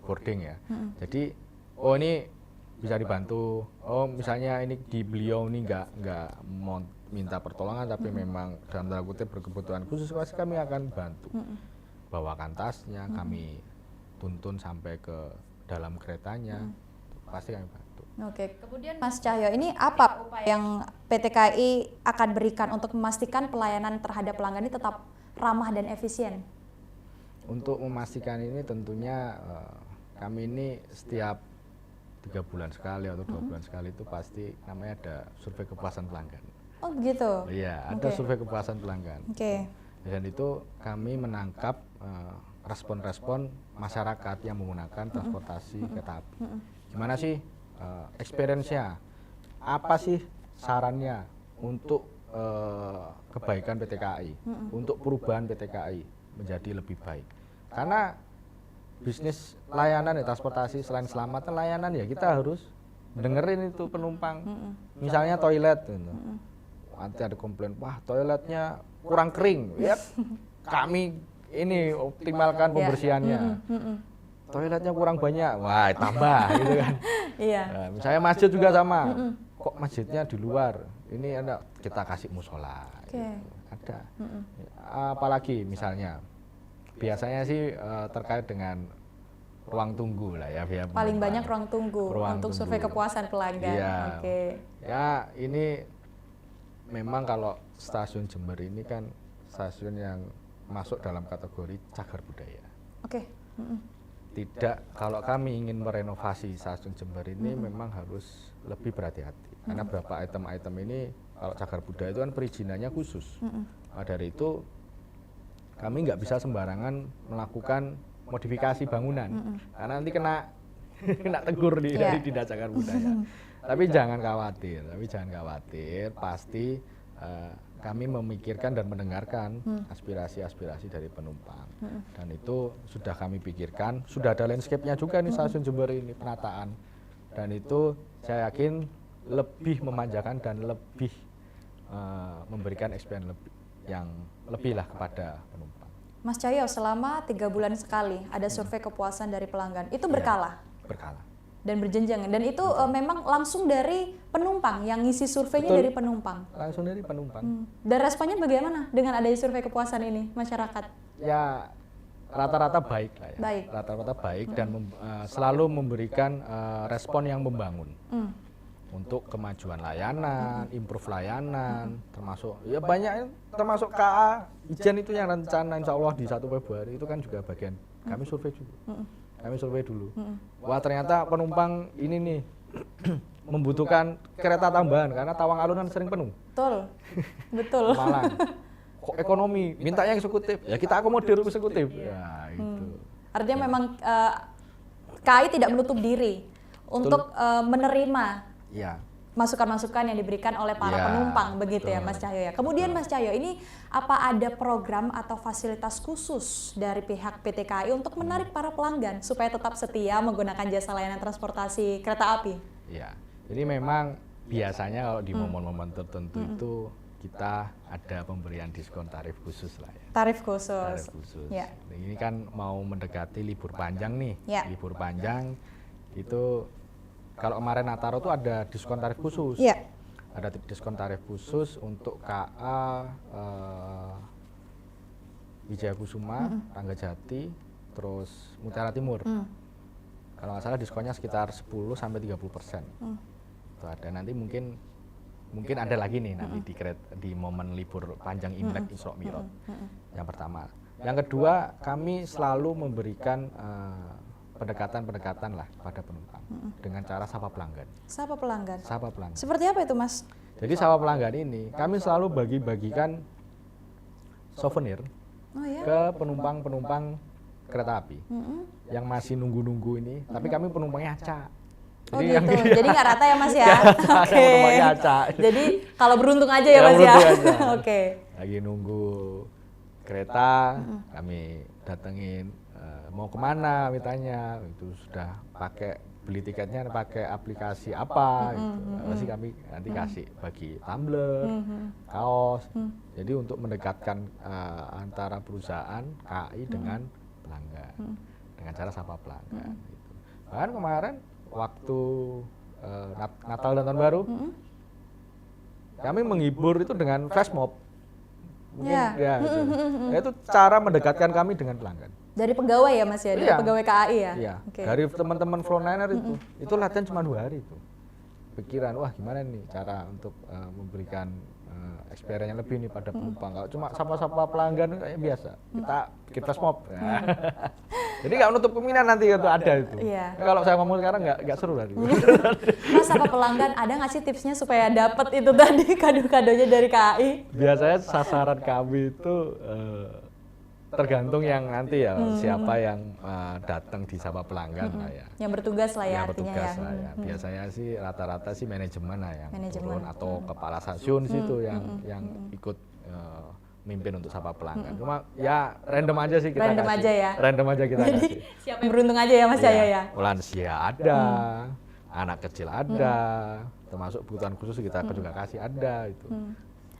boarding ya. Jadi, oh ini bisa dibantu. Oh misalnya ini di beliau ini nggak mau minta pertolongan, tapi memang dalam tanda kutip berkebutuhan khusus, pasti kami akan bantu. Bawakan tasnya, kami tuntun sampai ke dalam keretanya, pasti kami bantu. Oke, kemudian Mas Cahyo, ini apa upaya yang PT KAI akan berikan untuk memastikan pelayanan terhadap pelanggan ini tetap ramah dan efisien? Untuk memastikan ini tentunya kami ini setiap 3 bulan sekali atau 2 bulan sekali itu pasti namanya ada survei kepuasan pelanggan. Oh begitu? Iya, ada survei kepuasan pelanggan. Oke. Dan itu kami menangkap respon-respon masyarakat yang menggunakan transportasi kereta api. Gimana sih experience-nya? Apa sih sarannya untuk kebaikan PT KAI, untuk perubahan PT KAI menjadi lebih baik? Karena bisnis layanan ya, transportasi selain selamat layanan ya, kita harus dengerin itu penumpang. Misalnya toilet gitu. Nanti ada komplain, wah toiletnya kurang kering, ya kami ini optimalkan pembersihannya. Toiletnya kurang banyak, wah tambah gitu kan. Iya. Nah, misalnya masjid juga sama, kok masjidnya di luar, ini ada kita kasih musola. Gitu. Ada. Apalagi misalnya, biasanya sih terkait dengan ruang tunggu lah ya. Paling banyak ruang tunggu untuk survei kepuasan pelanggan. Iya. Oke. Ya ini memang kalau stasiun Jember ini kan stasiun yang masuk dalam kategori cagar budaya. Oke. Tidak, kalau kami ingin merenovasi stasiun Jember ini memang harus lebih berhati-hati. Karena beberapa item-item ini kalau cagar budaya itu kan perizinannya khusus. Dari itu kami nggak bisa sembarangan melakukan modifikasi bangunan. Karena nanti kena tegur dari Dinas Cagar Budaya. Tapi jangan khawatir, pasti kami memikirkan dan mendengarkan aspirasi-aspirasi dari penumpang. Dan itu sudah kami pikirkan, sudah ada landscape-nya juga nih stasiun Jember ini, penataan. Dan itu saya yakin lebih memanjakan dan lebih memberikan experience yang lebih lah kepada penumpang. Mas Cahyo, selama 3 bulan sekali ada survei kepuasan dari pelanggan, itu berkala? Berkala. Dan berjenjang, dan itu memang langsung dari penumpang, yang ngisi surveinya Betul. dari penumpang? Langsung dari penumpang. Dan responnya bagaimana dengan adanya survei kepuasan ini, masyarakat? Ya rata-rata baik lah ya. Baik. Rata-rata baik dan selalu memberikan respon yang membangun. Untuk kemajuan layanan, improve layanan, termasuk ya banyak, termasuk KA Ijen itu yang rencana insya Allah di 1 Februari itu kan juga bagian kami survei dulu. Kami survei dulu. Wah ternyata penumpang ini nih membutuhkan kereta tambahan karena Tawang Alun kan sering penuh. Betul. Malang. Kok ekonomi, minta yang eksekutif, ya kita akomodir eksekutif. Ya itu. Artinya memang KAI tidak menutup diri untuk menerima Ya. masukan-masukan yang diberikan oleh para penumpang, begitu ya Mas Cahyo ya. Kemudian Mas Cahyo, ini apa ada program atau fasilitas khusus dari pihak PT KAI untuk menarik para pelanggan supaya tetap setia menggunakan jasa layanan transportasi kereta api? Ya, jadi memang biasanya kalau di momen-momen tertentu itu kita ada pemberian diskon tarif khusus lah ya. Tarif khusus. Tarif khusus. Ya. Ini kan mau mendekati libur panjang nih. Ya. Libur panjang itu kalau kemarin Nataru tuh ada diskon tarif khusus. Iya. Ada diskon tarif khusus untuk KA Wijaya Kusuma, Ranggajati, terus Mutiara Timur. Kalau nggak salah diskonnya sekitar 10-30%. Itu ada, nanti mungkin ada lagi nih nanti di momen libur panjang Imlek Isra Mi'raj. Yang pertama. Yang kedua, kami selalu memberikan pendekatan lah pada penumpang dengan cara sapa pelanggan. Sapa pelanggan. Sapa pelanggan. Seperti apa itu, Mas? Jadi sapa pelanggan ini kami selalu bagi-bagikan souvenir ke penumpang-penumpang kereta api yang masih nunggu-nunggu ini, tapi kami penumpangnya acak. Oh gitu, jadi nggak rata ya Mas ya? Oke. Penumpangnya acak. Jadi kalau beruntung aja ya Mas ya? Oke. Lagi nunggu kereta, kami datengin, mau kemana mitanya, itu sudah beli tiketnya pakai aplikasi apa gitu. Pasti kami nanti kasih bagi tumbler, kaos. Jadi untuk mendekatkan antara perusahaan KAI dengan pelanggan dengan cara sapa pelanggan gitu. Bahkan kemarin waktu Natal dan Tahun Baru kami menghibur itu dengan flash mob. Mungkin gitu. Itu cara mendekatkan kami dengan pelanggan. Dari pegawai ya Mas ya, dari pegawai KAI ya? Iya, Okay. dari teman-teman frontliner itu latihan cuma 2 hari itu. Pikiran, wah gimana nih cara untuk memberikan experience yang lebih nih pada penumpang. Kalau cuma sapa-sapa pelanggan kayak biasa, kita mob. Jadi nggak menutup kemungkinan nanti itu ada itu. Iya. Kalau saya ngomong sekarang nggak seru nanti. Mas, sapa pelanggan, ada nggak sih tipsnya supaya dapat itu tadi kado-kadonya dari KAI? Biasanya sasaran kami itu tergantung yang nanti ya siapa yang datang di sapa pelanggan lah ya. Yang bertugas lah ya, Yang artinya bertugas ya. lah ya. Biasanya sih rata-rata sih manajemen lah yang Manajemen. turun atau kepala stasiun situ yang ikut mimpin untuk sapa pelanggan. Cuma ya random aja sih kita Random kasih. aja ya? Random aja kita Jadi kasih. siapa yang beruntung aja ya Mas Cahyo ya? Lansia ada, anak kecil ada, termasuk kebutuhan khusus kita juga kasih ada itu.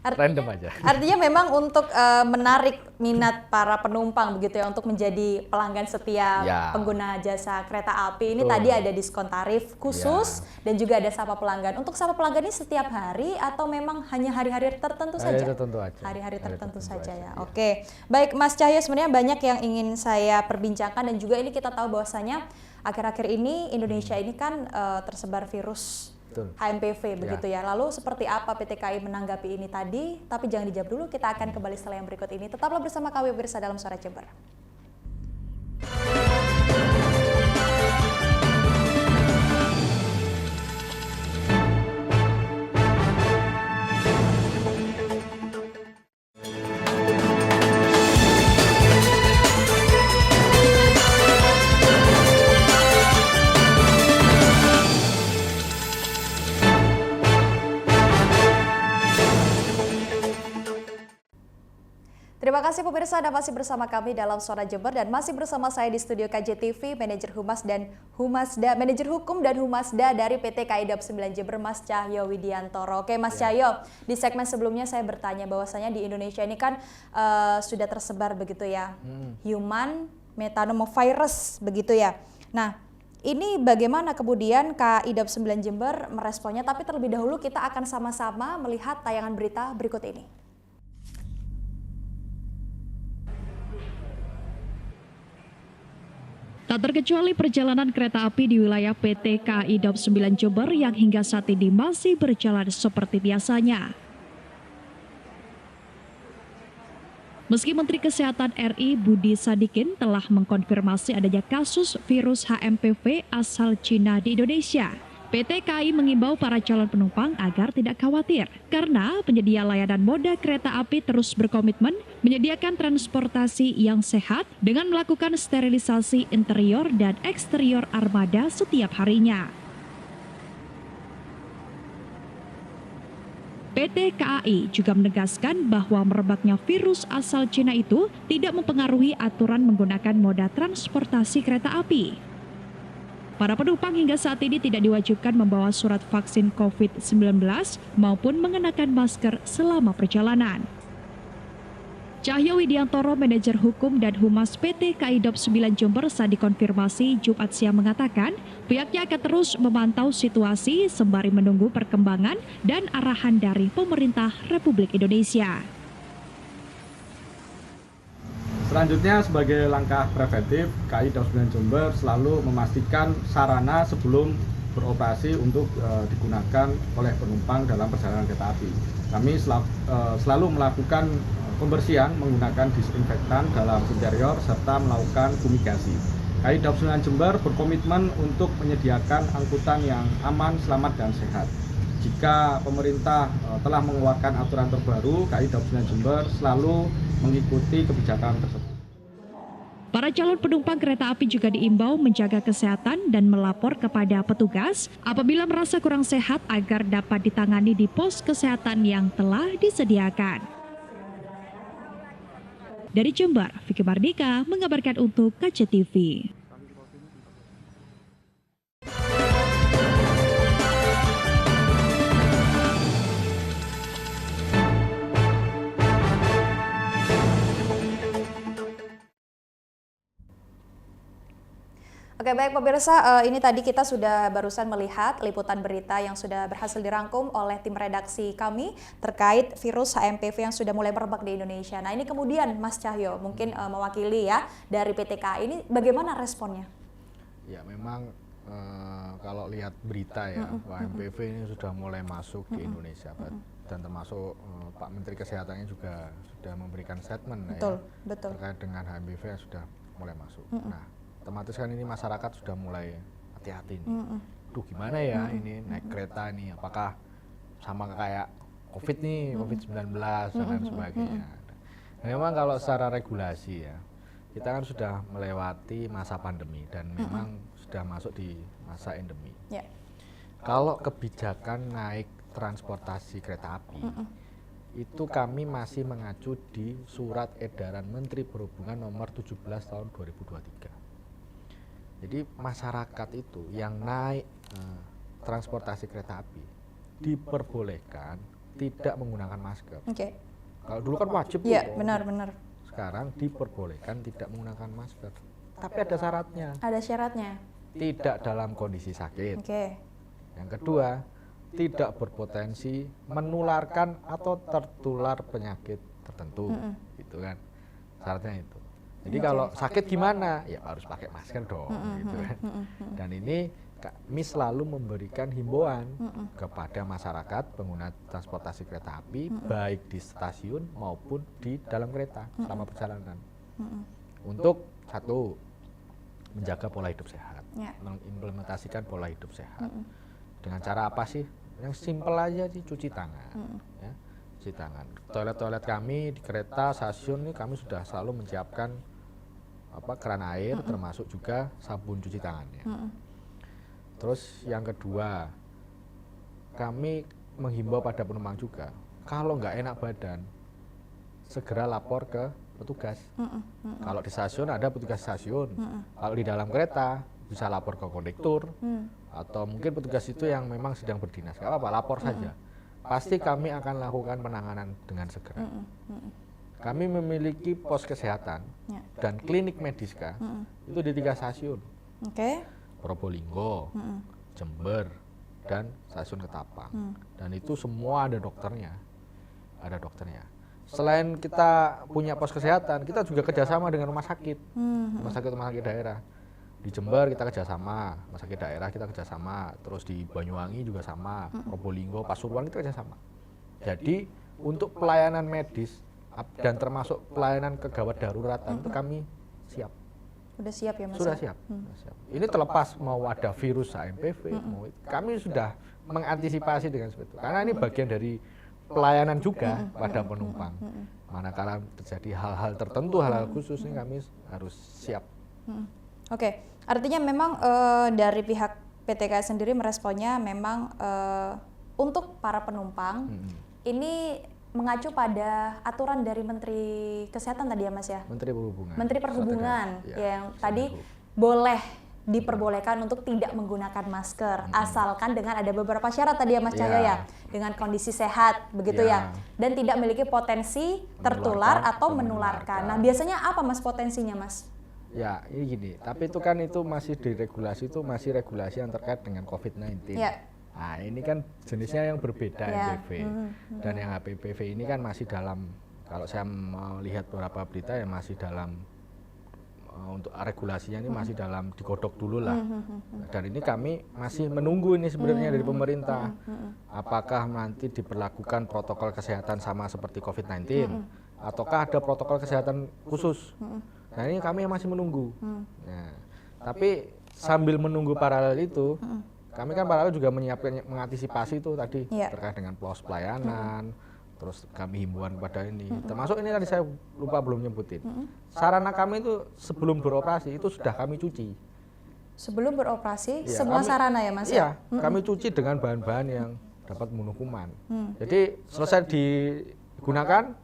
Random aja. Artinya memang untuk menarik minat para penumpang begitu ya, untuk menjadi pelanggan setia pengguna jasa kereta api. Ini tadi ada diskon tarif khusus dan juga ada sapa pelanggan. Untuk sapa pelanggan ini setiap hari atau memang hanya hari-hari tertentu saja? Tertentu aja. Hari-hari tertentu saja ya. Oke. Baik Mas Cahyo, sebenarnya banyak yang ingin saya perbincangkan dan juga ini kita tahu bahwasanya akhir-akhir ini Indonesia ini kan tersebar virus HMPV begitu ya. Lalu seperti apa PT KAI menanggapi ini tadi? Tapi jangan dijawab dulu, kita akan kembali setelah yang berikut ini. Tetaplah bersama kami pemirsa dalam Suara Jember. Terima kasih pemirsa Anda masih bersama kami dalam Suara Jember dan masih bersama saya di studio KJTV, Manajer Hukum dan Humasda dari PT KAI Daob 9 Jember, Mas Cahyo Widiantoro. Oke Mas Cahyo, di segmen sebelumnya saya bertanya bahwasanya di Indonesia ini kan sudah tersebar begitu ya, human metapneumovirus begitu ya. Nah, ini bagaimana kemudian KAI Daob 9 Jember meresponnya, tapi terlebih dahulu kita akan sama-sama melihat tayangan berita berikut ini. Tak terkecuali perjalanan kereta api di wilayah PT KAI Daob 9 Jember yang hingga saat ini masih berjalan seperti biasanya. Meski Menteri Kesehatan RI Budi Sadikin telah mengkonfirmasi adanya kasus virus HMPV asal Cina di Indonesia, PT KAI mengimbau para calon penumpang agar tidak khawatir karena penyedia layanan moda kereta api terus berkomitmen menyediakan transportasi yang sehat dengan melakukan sterilisasi interior dan eksterior armada setiap harinya. PT KAI juga menegaskan bahwa merebaknya virus asal Cina itu tidak mempengaruhi aturan menggunakan moda transportasi kereta api. Para penumpang hingga saat ini tidak diwajibkan membawa surat vaksin COVID-19 maupun mengenakan masker selama perjalanan. Cahyo Widiantoro, Manajer Hukum dan Humas PT KAI Daob 9 Jember saat dikonfirmasi Jumat siang mengatakan pihaknya akan terus memantau situasi sembari menunggu perkembangan dan arahan dari pemerintah Republik Indonesia. Selanjutnya sebagai langkah preventif, KAI Daob 9 Jember selalu memastikan sarana sebelum beroperasi untuk digunakan oleh penumpang dalam perjalanan kereta api. Kami selalu melakukan pembersihan menggunakan disinfektan dalam interior serta melakukan fumigasi. KAI Daob 9 Jember berkomitmen untuk menyediakan angkutan yang aman, selamat, dan sehat. Jika pemerintah telah mengeluarkan aturan terbaru, KAI Daob 9 Jember selalu mengikuti kebijakan tersebut. Para calon penumpang kereta api juga diimbau menjaga kesehatan dan melapor kepada petugas apabila merasa kurang sehat agar dapat ditangani di pos kesehatan yang telah disediakan. Dari Jember, Vicky Mardika mengabarkan untuk KJTV. Oke baik pemirsa, ini tadi kita sudah barusan melihat liputan berita yang sudah berhasil dirangkum oleh tim redaksi kami terkait virus HMPV yang sudah mulai merebak di Indonesia. Nah ini kemudian Mas Cahyo mungkin mewakili ya dari PT KAI, ini bagaimana responnya? Ya memang kalau lihat berita ya, HMPV ini sudah mulai masuk di Indonesia, dan termasuk Pak Menteri Kesehatannya juga sudah memberikan statement betul. terkait dengan HMPV yang sudah mulai masuk. Nah, otomatis kan ini masyarakat sudah mulai hati-hati nih. Duh gimana ya ini naik kereta nih, apakah sama kayak COVID nih, COVID-19 dan lain sebagainya. Nah, memang kalau secara regulasi ya, kita kan sudah melewati masa pandemi dan memang sudah masuk di masa endemi. Kalau kebijakan naik transportasi kereta api, itu kami masih mengacu di Surat Edaran Menteri Perhubungan nomor 17 tahun 2023. Jadi masyarakat itu yang naik transportasi kereta api diperbolehkan tidak menggunakan masker. Kalau dulu kan wajib. Iya, benar. Sekarang diperbolehkan tidak menggunakan masker. Tapi ada syaratnya. Ada syaratnya. Tidak dalam kondisi sakit. Yang kedua, tidak berpotensi menularkan atau tertular penyakit tertentu. Gitu kan. Syaratnya itu. Jadi kalau sakit gimana? Ya harus pakai masker dong, gitu kan. Dan ini kami selalu memberikan himbauan kepada masyarakat pengguna transportasi kereta api, baik di stasiun maupun di dalam kereta selama perjalanan. Untuk satu, menjaga pola hidup sehat, mengimplementasikan pola hidup sehat. Dengan cara apa sih? Yang simpel aja sih, cuci tangan. Ya. Cuci tangan. Toilet-toilet kami di kereta, stasiun ini kami sudah selalu menyiapkan keran air, termasuk juga sabun cuci tangannya. Terus yang kedua, kami menghimbau pada penumpang juga, kalau nggak enak badan, segera lapor ke petugas. Kalau di stasiun ada petugas stasiun. Kalau di dalam kereta bisa lapor ke kondektur atau mungkin petugas itu yang memang sedang berdinas. Gak apa-apa, lapor saja. Pasti kami akan lakukan penanganan dengan segera. Kami memiliki pos kesehatan dan klinik Mediska itu di 3 stasiun. Probolinggo, Jember, dan stasiun Ketapang. Dan itu semua ada dokternya. Selain kita punya pos kesehatan, kita juga kerjasama dengan rumah sakit daerah. Di Jember kita kerjasama, rumah sakit daerah kita kerjasama, terus di Banyuwangi juga sama, Probolinggo, Pasuruan kita kerjasama. Jadi untuk pelayanan medis dan termasuk pelayanan kegawat daruratan itu kami siap. Sudah siap ya Mas? Sudah siap. Ini terlepas mau ada virus HMPV, kami sudah mengantisipasi dengan seperti itu. Karena ini bagian dari pelayanan juga pada penumpang. Manakala terjadi hal-hal tertentu, hal-hal khusus ini kami harus siap. Oke, artinya memang dari pihak PT KAI sendiri meresponnya memang untuk para penumpang ini mengacu pada aturan dari Menteri Kesehatan tadi ya Mas ya? Menteri Perhubungan yang tadi boleh diperbolehkan untuk tidak menggunakan masker asalkan dengan ada beberapa syarat tadi ya Mas Cahyo ya, dengan kondisi sehat begitu ya, dan tidak memiliki potensi tertular atau menularkan. Nah biasanya apa Mas potensinya Mas? Ya ini gini, tapi itu kan itu masih diregulasi, itu masih regulasi yang terkait dengan COVID-19. Nah ini kan jenisnya yang berbeda HPV dan yang HPV ini kan masih dalam, kalau saya melihat beberapa berita ya masih dalam untuk regulasinya ini masih dalam digodok dulu lah. Dan ini kami masih menunggu ini sebenarnya dari pemerintah. Apakah nanti diberlakukan protokol kesehatan sama seperti COVID-19 ataukah ada protokol kesehatan khusus. Nah ini kami masih menunggu. Nah, tapi sambil menunggu paralel itu, kami kan paralel juga menyiapkan mengantisipasi itu tadi terkait dengan pos pelayanan. Terus kami himbauan kepada ini, termasuk ini tadi saya lupa belum nyebutin. Sarana kami itu sebelum beroperasi itu sudah kami cuci. Sebelum beroperasi semua sarana ya Mas? Iya, kami cuci dengan bahan-bahan yang dapat membunuh kuman. Jadi selesai digunakan,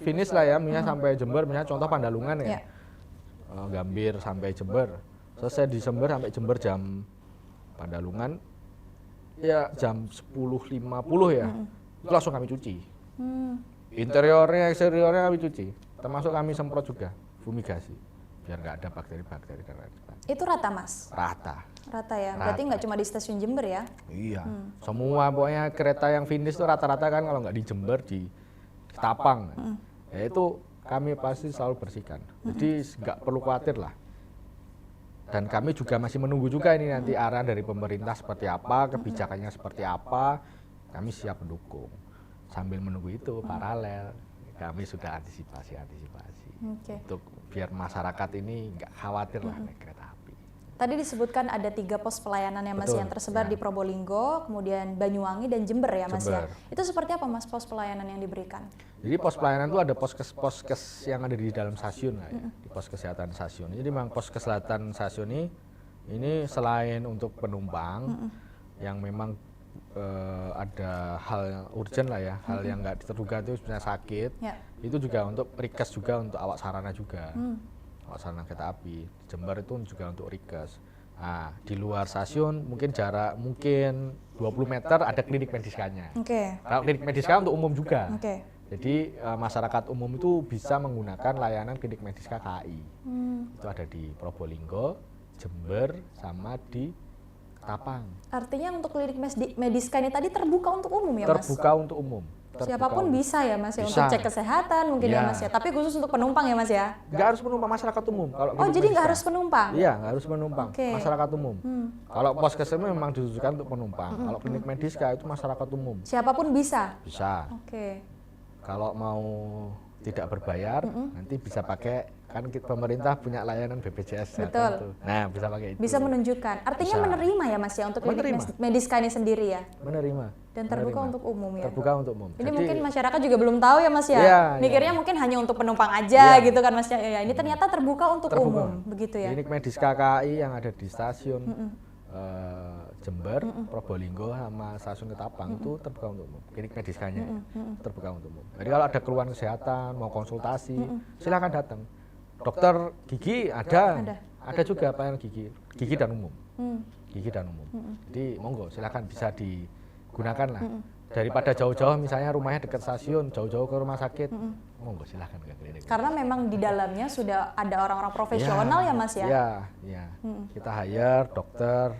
finish lah ya, misalnya sampai Jember, misalnya contoh Pandalungan ya, Gambir sampai Jember. Selesai di Jember sampai Jember jam Pandalungan, ya jam 10.50 ya, itu langsung kami cuci. Interiornya, eksteriornya kami cuci, termasuk kami semprot juga, fumigasi, biar nggak ada bakteri-bakteri dan lain-lain. Itu rata Mas? Rata ya, berarti nggak cuma di stasiun Jember ya? Iya, semua pokoknya kereta yang finish itu rata-rata kan kalau nggak di Jember, di Ketapang, ya itu kami pasti selalu bersihkan, jadi nggak perlu khawatir lah. Dan kami juga masih menunggu juga ini nanti arahan dari pemerintah seperti apa, kebijakannya seperti apa, kami siap mendukung. Sambil menunggu itu paralel kami sudah antisipasi untuk biar masyarakat ini nggak khawatir lah naik kereta api. Tadi disebutkan ada 3 pos pelayanan ya Mas yang tersebar di Probolinggo, kemudian Banyuwangi dan Jember ya Mas ya. Itu seperti apa Mas pos pelayanan yang diberikan? Jadi pos pelayanan itu ada poskes yang ada di dalam stasiun ya, di pos kesehatan stasiun. Jadi memang pos kesehatan stasiun ini selain untuk penumpang yang memang ada hal yang urgent lah ya, hal yang nggak terduga itu sebenarnya sakit, itu juga untuk rikes juga untuk awak sarana juga, awak sarana kereta api. Jember itu juga untuk rikes. Nah, di luar stasiun mungkin jarak 20 meter ada klinik mediskanya. Kalau klinik mediska untuk umum juga. Jadi masyarakat umum itu bisa menggunakan layanan klinik mediska KAI. Itu ada di Probolinggo, Jember, sama di Ketapang. Artinya untuk klinik mediska ini tadi terbuka untuk umum ya Mas? Terbuka untuk umum. Siapapun bisa ya Mas ya, untuk cek kesehatan mungkin ya Mas ya, tapi khusus untuk penumpang ya Mas ya? Nggak harus penumpang, masyarakat umum. Kalau jadi nggak harus penumpang? Iya, nggak harus penumpang, masyarakat umum. Kalau poskes memang ditujukan untuk penumpang, kalau klinik mediska itu masyarakat umum. Siapapun bisa? Bisa. Kalau mau tidak berbayar, nanti bisa pakai, kan pemerintah punya layanan BPJS. Betul. Nah, bisa pakai itu. Bisa menunjukkan. Artinya menerima ya Mas ya untuk klinik mediska ini sendiri ya? Menerima. Dan terbuka untuk umum ya? Terbuka untuk umum. Ini mungkin masyarakat juga belum tahu ya Mas ya? Mikirnya mungkin hanya untuk penumpang aja gitu kan Mas ya? Ini ternyata terbuka untuk umum, begitu ya? Klinik Mediska KAI yang ada di stasiun Jember, Probolinggo sama stasiun Ketapang itu terbuka untuk umum. Klinik mediskanya terbuka untuk umum. Jadi kalau ada keluhan kesehatan, mau konsultasi, silakan datang. Dokter gigi ada juga pelayanan gigi dan umum. Gigi dan umum. Jadi monggo silakan bisa digunakan lah. Daripada jauh-jauh misalnya rumahnya dekat stasiun, jauh-jauh ke rumah sakit, monggo silahkan ke klinik. Karena memang di dalamnya sudah ada orang-orang profesional ya Mas ya? Iya. Kita hire dokter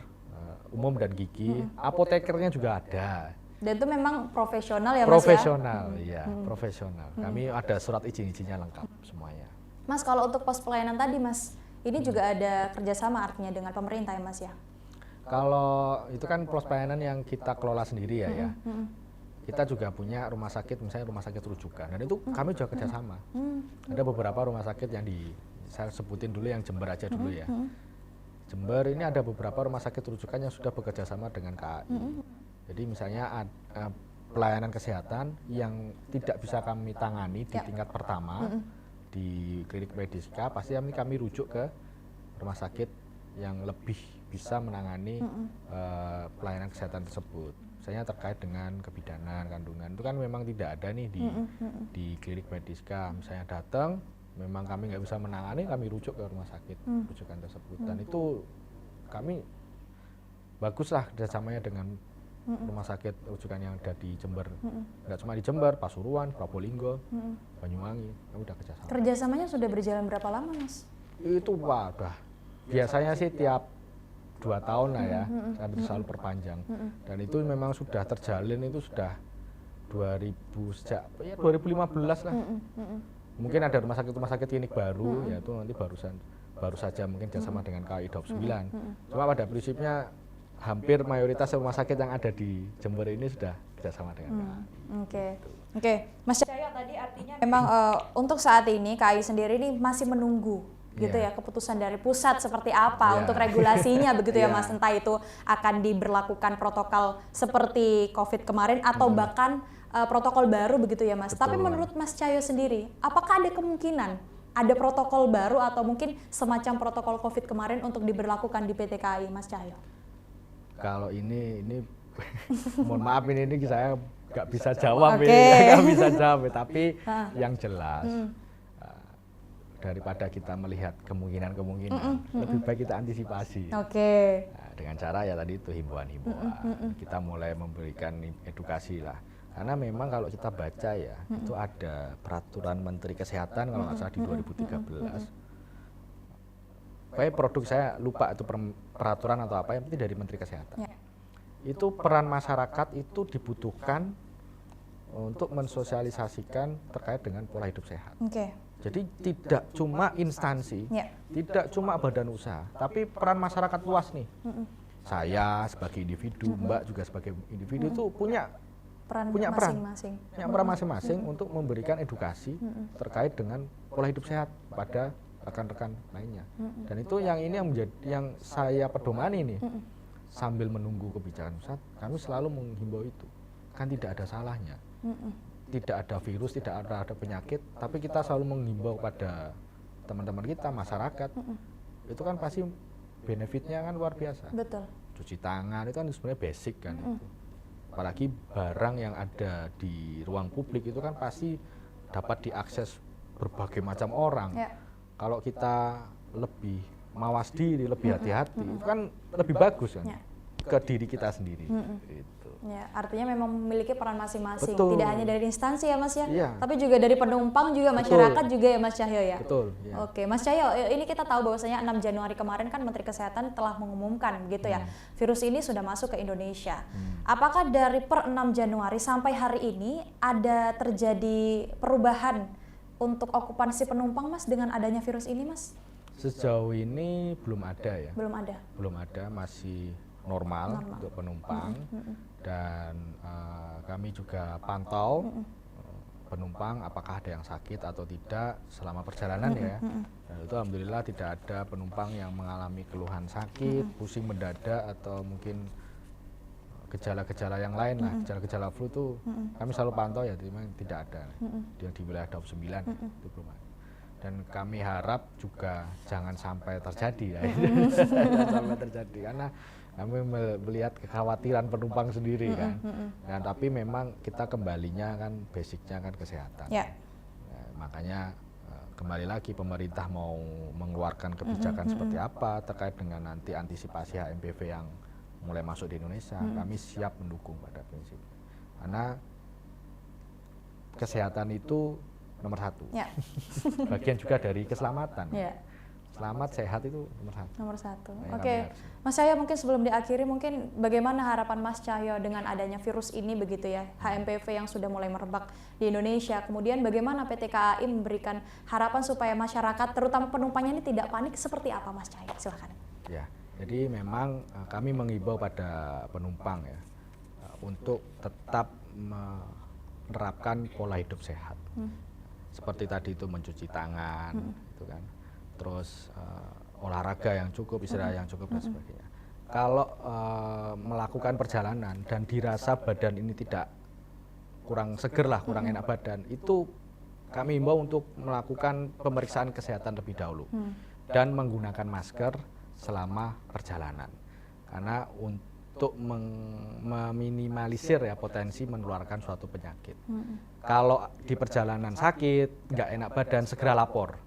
umum dan gigi, apotekernya juga ada. Dan itu memang profesional ya Mas Profesional, iya, profesional. Kami ada surat izin-izinnya lengkap semuanya. Mas, kalau untuk pos pelayanan tadi Mas, ini juga ada kerjasama artinya dengan pemerintah ya Mas ya? Kalau itu kan pos pelayanan yang kita kelola sendiri ya. Kita juga punya rumah sakit, misalnya rumah sakit rujukan, dan itu kami juga kerjasama. Ada beberapa rumah sakit yang saya sebutin dulu yang Jember aja dulu ya. Jember ini ada beberapa rumah sakit rujukan yang sudah bekerjasama dengan KAI. Jadi misalnya pelayanan kesehatan yang tidak bisa kami tangani di tingkat pertama di klinik Mediska, pasti kami rujuk ke rumah sakit yang lebih bisa menangani pelayanan kesehatan tersebut. Misalnya terkait dengan kebidanan, kandungan, itu kan memang tidak ada nih di klinik Mediska. Misalnya datang, memang kami nggak bisa menangani, kami rujuk ke rumah sakit rujukan tersebut. Dan itu kami baguslah kerjasamanya dengan rumah sakit rujukan yang ada di Jember. Nggak cuma di Jember, Pasuruan, Probolinggo, Banyuwangi, kami udah kerjasama. Kerjasamanya sudah berjalan berapa lama Mas? Itu udah biasanya sih tiap 2 tahun lah ya, kami selalu perpanjang. Dan itu memang sudah terjalin itu sudah 2015 lah. Mungkin ada rumah sakit klinik baru, yaitu nanti baru saja mungkin kerjasama dengan KAI Daup 9. Cuma pada prinsipnya hampir mayoritas rumah sakit yang ada di Jember ini sudah kerjasama dengan KAI. Oke, Mas Cahyo tadi artinya memang untuk saat ini KAI sendiri ini masih menunggu gitu ya keputusan dari pusat seperti apa untuk regulasinya begitu ya Mas, entah itu akan diberlakukan protokol seperti COVID kemarin atau bahkan protokol baru begitu ya Mas. Tapi menurut Mas Cahyo sendiri, apakah ada kemungkinan ada protokol baru atau mungkin semacam protokol COVID kemarin untuk diberlakukan di PT KAI Mas Cahyo? Kalau ini mohon maaf ini saya nggak bisa jawab nggak bisa jawab, tapi yang jelas daripada kita melihat kemungkinan lebih baik kita antisipasi. Nah, dengan cara ya tadi itu himbauan-himbauan. Kita mulai memberikan edukasi lah. Karena memang kalau kita baca ya, itu ada peraturan Menteri Kesehatan kalau nggak salah di 2013. Kayak produk saya lupa itu peraturan atau apa yang penting dari Menteri Kesehatan. Itu peran masyarakat itu dibutuhkan untuk mensosialisasikan terkait dengan pola hidup sehat. Jadi tidak cuma instansi, tidak cuma badan usaha, tapi peran masyarakat luas nih. Saya sebagai individu, Mbak juga sebagai individu itu punya peran masing-masing untuk memberikan edukasi terkait dengan pola hidup sehat pada rekan-rekan lainnya. Dan itu yang saya pedomani nih. Sambil menunggu kebijakan pusat, kami selalu menghimbau itu. Kan tidak ada salahnya. Tidak ada virus, tidak ada penyakit, tapi kita selalu menghimbau pada teman-teman kita, masyarakat. Itu kan pasti benefitnya kan luar biasa. Betul. Cuci tangan itu kan sebenarnya basic kan itu. Apalagi barang yang ada di ruang publik itu kan pasti dapat diakses berbagai macam orang. Kalau kita lebih mawas diri, lebih hati-hati, itu kan lebih bagus kan ke diri kita sendiri. Gitu. Ya, artinya memang memiliki peran masing-masing. Betul. Tidak hanya dari instansi ya Mas ya, tapi juga dari penumpang juga masyarakat juga ya Mas Cahyo ya. Betul. Oke, Mas Cahyo, ini kita tahu bahwasanya 6 Januari kemarin kan Menteri Kesehatan telah mengumumkan gitu ya, virus ini sudah masuk ke Indonesia. Apakah dari per 6 Januari sampai hari ini ada terjadi perubahan untuk okupansi penumpang Mas dengan adanya virus ini Mas? Sejauh ini belum ada ya. Belum ada, masih normal. Untuk penumpang. Dan kami juga pantau penumpang apakah ada yang sakit atau tidak selama perjalanan ya. Dan itu alhamdulillah tidak ada penumpang yang mengalami keluhan sakit, pusing mendadak atau mungkin gejala-gejala yang lain lah, gejala-gejala flu itu kami selalu pantau ya, memang tidak ada. Yang di wilayah Daup 9 itu belum ada. dan kami harap juga jangan sampai terjadi ya. Jangan sampai terjadi karena kami melihat kekhawatiran penumpang sendiri kan. Dan tapi memang kita kembalinya kan basicnya kan kesehatan. Ya. Makanya kembali lagi pemerintah mau mengeluarkan kebijakan seperti apa terkait dengan nanti antisipasi HMPV yang mulai masuk di Indonesia, kami siap mendukung pada prinsipnya. Karena kesehatan itu nomor satu. Ya. Bagian juga dari keselamatan. Ya. Selamat sehat itu nomor satu. Nomor satu. Nah, Oke, Mas Cahyo, mungkin sebelum diakhiri, mungkin bagaimana harapan Mas Cahyo dengan adanya virus ini begitu ya, HMPV yang sudah mulai merebak di Indonesia. Kemudian bagaimana PT KAI memberikan harapan supaya masyarakat, terutama penumpangnya ini tidak panik, seperti apa Mas Cahyo? Silakan. Ya, jadi memang kami mengimbau pada penumpang ya untuk tetap menerapkan pola hidup sehat. Seperti tadi itu mencuci tangan, gitu kan. Terus olahraga yang cukup, istirahat yang cukup dan sebagainya. Kalau melakukan perjalanan dan dirasa badan ini tidak kurang seger lah, kurang enak badan, itu kami himbau untuk melakukan pemeriksaan kesehatan terlebih dahulu dan menggunakan masker selama perjalanan. Karena untuk meminimalisir ya potensi menularkan suatu penyakit. Kalau di perjalanan sakit, nggak enak badan, segera lapor.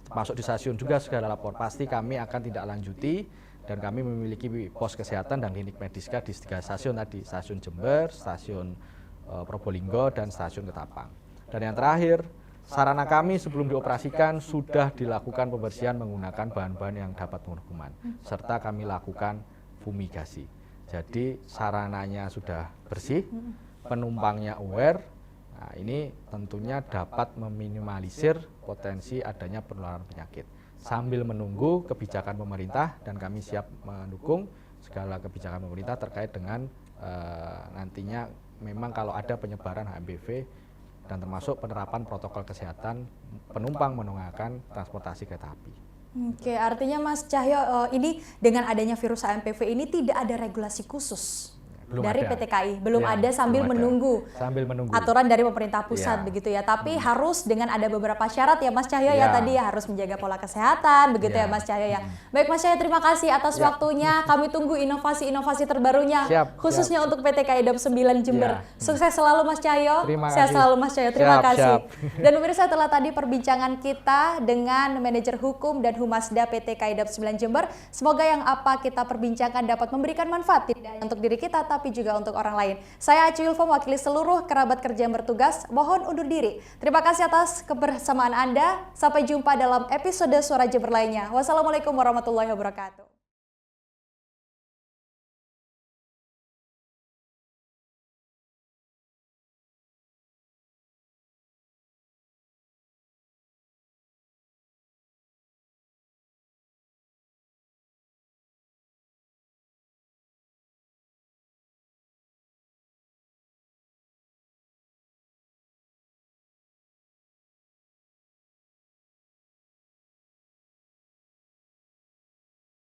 Masuk di stasiun juga segera lapor. Pasti kami akan tidak lanjuti dan kami memiliki pos kesehatan dan klinik mediska di 3 stasiun tadi, stasiun Jember, stasiun Probolinggo dan stasiun Ketapang. Dan yang terakhir, sarana kami sebelum dioperasikan sudah dilakukan pembersihan menggunakan bahan-bahan yang dapat membunuh kuman, serta kami lakukan fumigasi. Jadi sarananya sudah bersih, penumpangnya aware. Nah, ini tentunya dapat meminimalisir potensi adanya penularan penyakit. Sambil menunggu kebijakan pemerintah dan kami siap mendukung segala kebijakan pemerintah terkait dengan nantinya memang kalau ada penyebaran HMPV dan termasuk penerapan protokol kesehatan penumpang menggunakan transportasi kereta api. Oke, artinya Mas Cahyo, ini dengan adanya virus HMPV ini tidak ada regulasi khusus dari PT KAI, belum ada sambil menunggu aturan dari pemerintah pusat begitu ya. Tapi harus dengan ada beberapa syarat ya Mas Cahyo ya tadi ya, harus menjaga pola kesehatan begitu ya Mas Cahyo ya. Baik Mas Cahyo, terima kasih atas waktunya. Kami tunggu inovasi-inovasi terbarunya khususnya untuk PT KAI Daup 9 Jember. Sukses selalu Mas Cahyo. Sehat selalu Mas Cahyo. Terima kasih. Dan pemirsa, telah tadi perbincangan kita dengan manajer hukum dan Humasda PT KAI Daup 9 Jember. Semoga yang apa kita perbincangkan dapat memberikan manfaat tidak hanya untuk diri kita tapi juga untuk orang lain. Saya Aci Wilfo mewakili seluruh kerabat kerja yang bertugas, mohon undur diri. Terima kasih atas kebersamaan Anda. Sampai jumpa dalam episode Suara Jember lainnya. Wassalamualaikum warahmatullahi wabarakatuh.